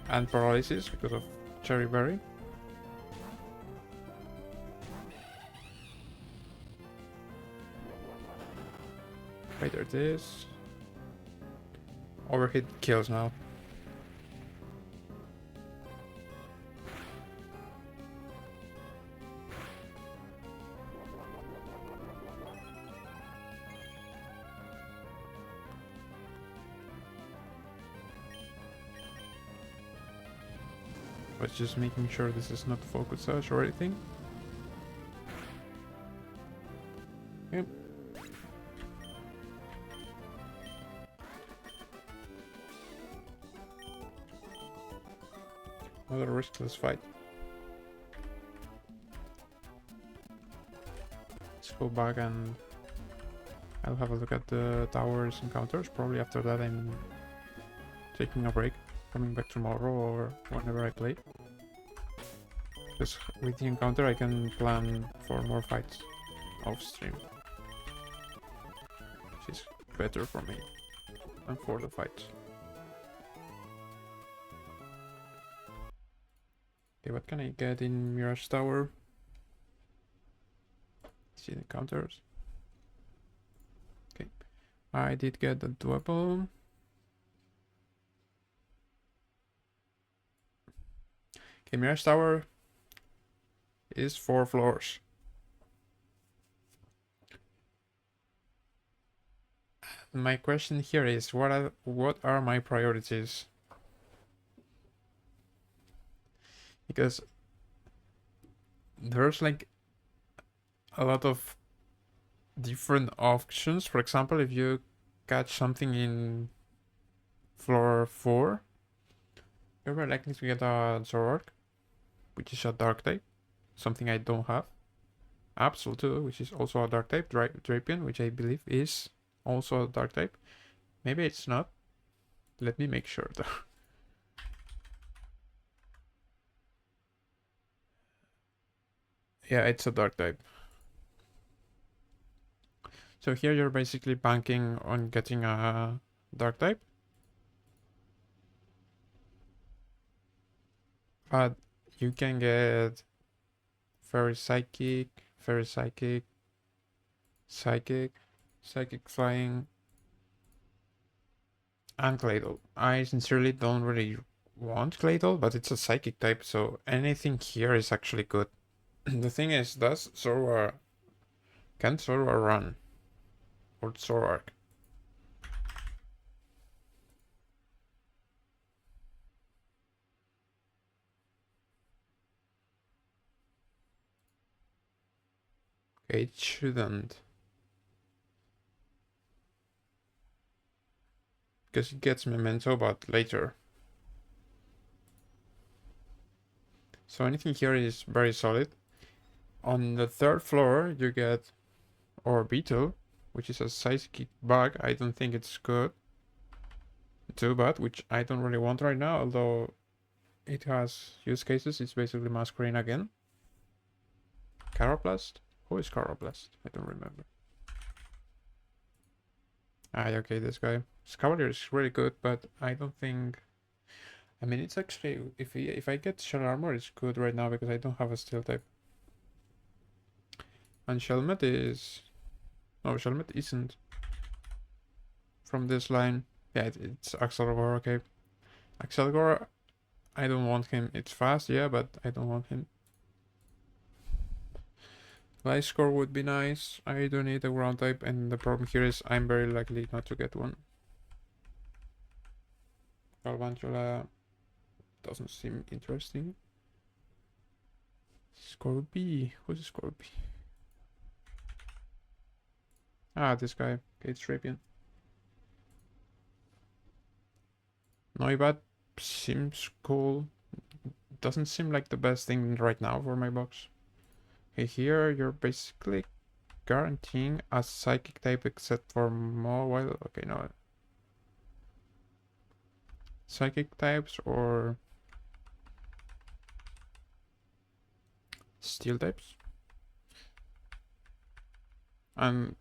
And Paralysis because of Cherry Berry. Right, there it is. Overhit kills now. But just making sure this is not focus surge or anything. Yep. Another riskless fight. Let's go back and I'll have a look at the towers encounters. Probably after that I'm taking a break, coming back tomorrow or whenever I play. Because with the encounter I can plan for more fights off stream. Which is better for me than for the fights. Okay, what can I get in Mirage Tower? See the counters. Okay, I did get the Dwebble. Okay, Mirage Tower is 4 floors. My question here is, what are my priorities? Because there's like a lot of different options. For example, if you catch something in floor 4, you're very likely to get a Zoroark, which is a dark type, something I don't have. Absol too, which is also a dark type. Drapion, which I believe is also a dark type. Maybe it's not. Let me make sure though. Yeah, it's a dark type. So here you're basically banking on getting a dark type. But you can get Fairy Psychic, Psychic Flying, and Claydol. I sincerely don't really want Claydol, but it's a Psychic type, so anything here is actually good. The thing is, can Zoroark run? Or Zoroark? Okay, it shouldn't. Because it gets Memento, but later. So anything here is very solid. On the 3rd floor, you get Orbital, which is a Psychic bug. I don't think it's good. Too bad, which I don't really want right now, although it has use cases. It's basically Masquerain again. Carablast? Who is Carablast? I don't remember. Ah, okay, this guy. Scavalier is really good, but I don't think... I mean, it's actually... If I get Shell Armor, it's good right now because I don't have a Steel type. And Shelmet is... No, Shelmet isn't. From this line. Yeah, it's Axelgor, okay. Axelgor, I don't want him. It's fast, yeah, but I don't want him. Gliscor would be nice. I do need a ground type, and the problem here is I'm very likely not to get one. Galvantula doesn't seem interesting. Scorby. Who's Scorby? Ah, this guy. Okay, it's Rapian. Noibat seems cool. Doesn't seem like the best thing right now for my box. Okay, here you're basically guaranteeing a Psychic type except for Mawile. Okay, no. Psychic types or Steel types. And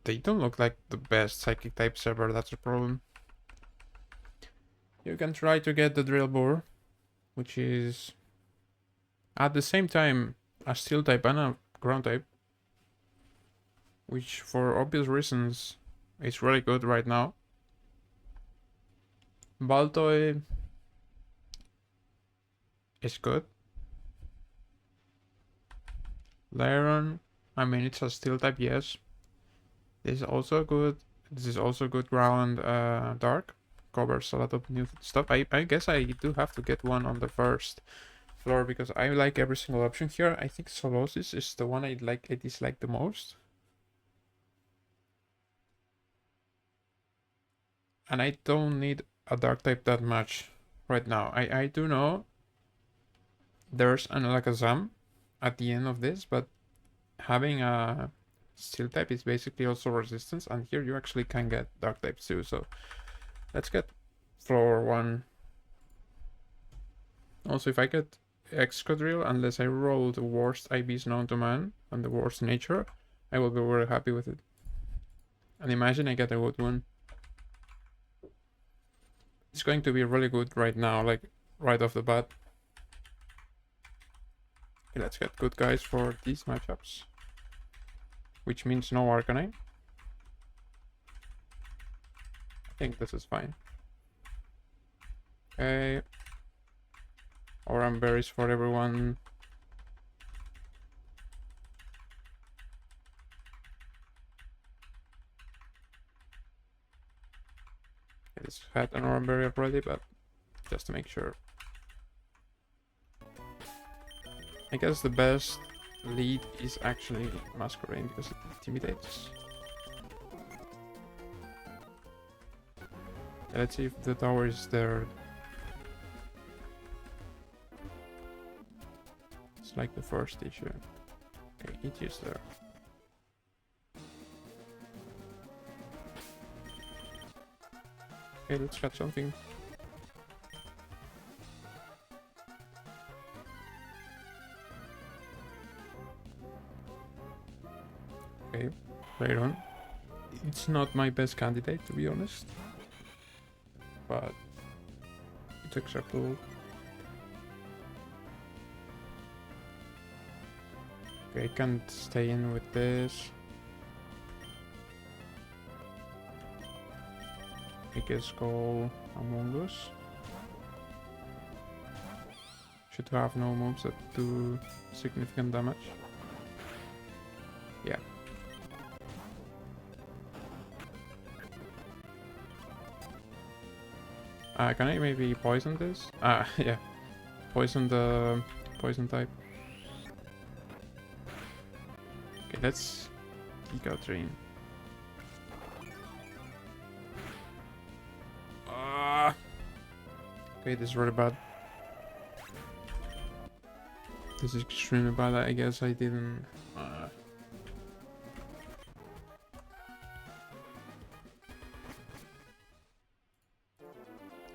they don't look like the best psychic types ever, that's a problem. You can try to get the drill bore, which is at the same time a steel type and a ground type, which for obvious reasons is really good right now. Baltoy is good. Lairon, I mean, it's a steel type, yes. This is also good. This is also good ground dark. Covers a lot of new stuff. I guess I do have to get one on the first floor because I like every single option here. I think Solosis is the one I dislike the most. And I don't need a dark type that much right now. I do know there's an Alakazam at the end of this, but having a steel type is basically also resistance, and here you actually can get dark types too, so let's get floor 1. Also, if I get Excadrill, unless I roll the worst IVs known to man and the worst nature, I will be very happy with it. And imagine I get a good one. It's going to be really good right now, like right off the bat. Okay, let's get good guys for these matchups, which means no Arcanine. I think this is fine. Okay. Oran berries for everyone. It's had an Oran berry already, but just to make sure. I guess the best lead is actually Masquerain because it intimidates. Yeah, let's see if the tower is there. It's like the first issue. Okay, it is there. Okay, let's catch something. Okay, Lairon. It's not my best candidate, to be honest, but it's acceptable. Okay, I can't stay in with this. I guess go Among Us. Should have no moves that do significant damage. Yeah. Can I maybe poison this? Yeah. Poison the poison type. Okay, let's Geek Out Train. Okay, this is really bad. This is extremely bad. I guess I didn't...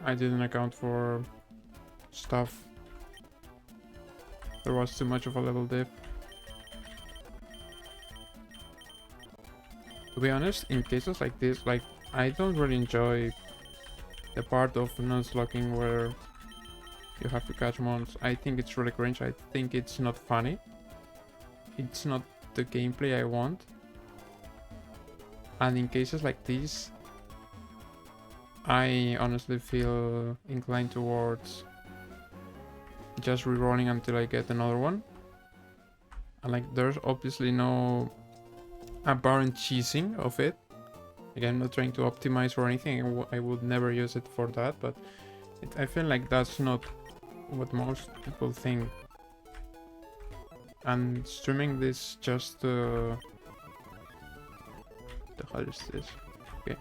I didn't account for stuff. There was too much of a level dip. To be honest, in cases like this, like, I don't really enjoy the part of Nuzlocking where you have to catch mons. I think it's really cringe. I think it's not funny. It's not the gameplay I want. And in cases like this, I honestly feel inclined towards just rerolling until I get another one. And like, there's obviously no apparent cheesing of it. Again, I'm not trying to optimize or anything. I would never use it for that, but I feel like that's not what most people think. And streaming this just to... The hell is this? Okay.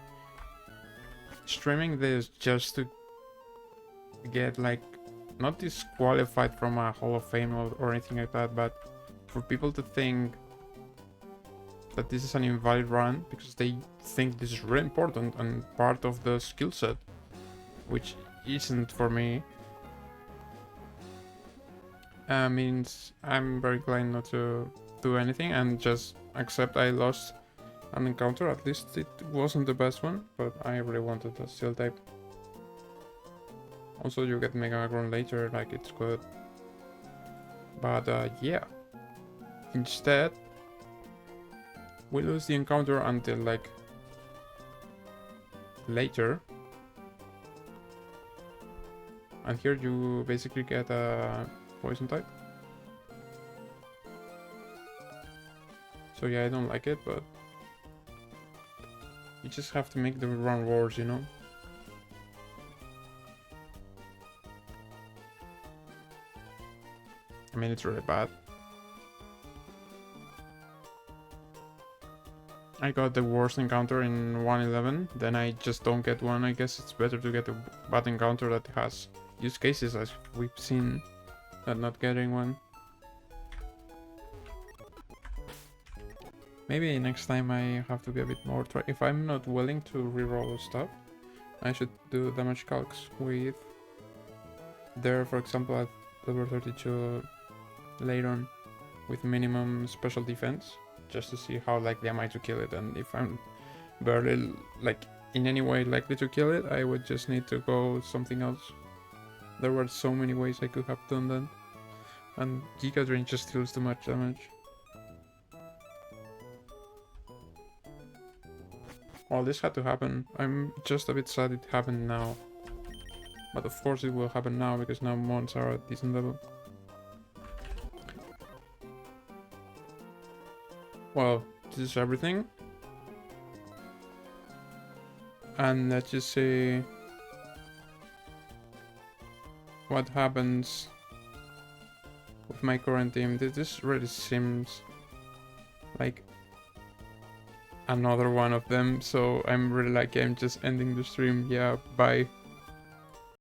Streaming this just to get, like, not disqualified from a Hall of Fame or anything like that, but for people to think that this is an invalid run because they think this is really important and part of the skill set, which isn't for me, means I'm very inclined not to do anything and just accept I lost an encounter. At least it wasn't the best one, but I really wanted a steel type. Also, you get Mega Aggron later, like it's good. But yeah, instead we lose the encounter until like later. And here you basically get a poison type. So yeah, I don't like it, but you just have to make the run wars, you know? I mean, it's really bad. I got the worst encounter in 1.11, then I just don't get one. I guess it's better to get a bad encounter that has use cases, as we've seen, than not getting one. Maybe next time I have to be a bit more if I'm not willing to reroll stuff, I should do damage calcs with there, for example, at level 32 Lairon with minimum special defense, just to see how likely am I to kill it, and if I'm barely like in any way likely to kill it, I would just need to go something else. There were so many ways I could have done that, and Giga Drain just deals too much damage. Well, this had to happen. I'm just a bit sad it happened now. But of course it will happen now, because now mons are at decent level. Well, this is everything. And let's just see what happens with my current team. This really seems like another one of them, so I'm really like, I'm just ending the stream. Yeah, bye.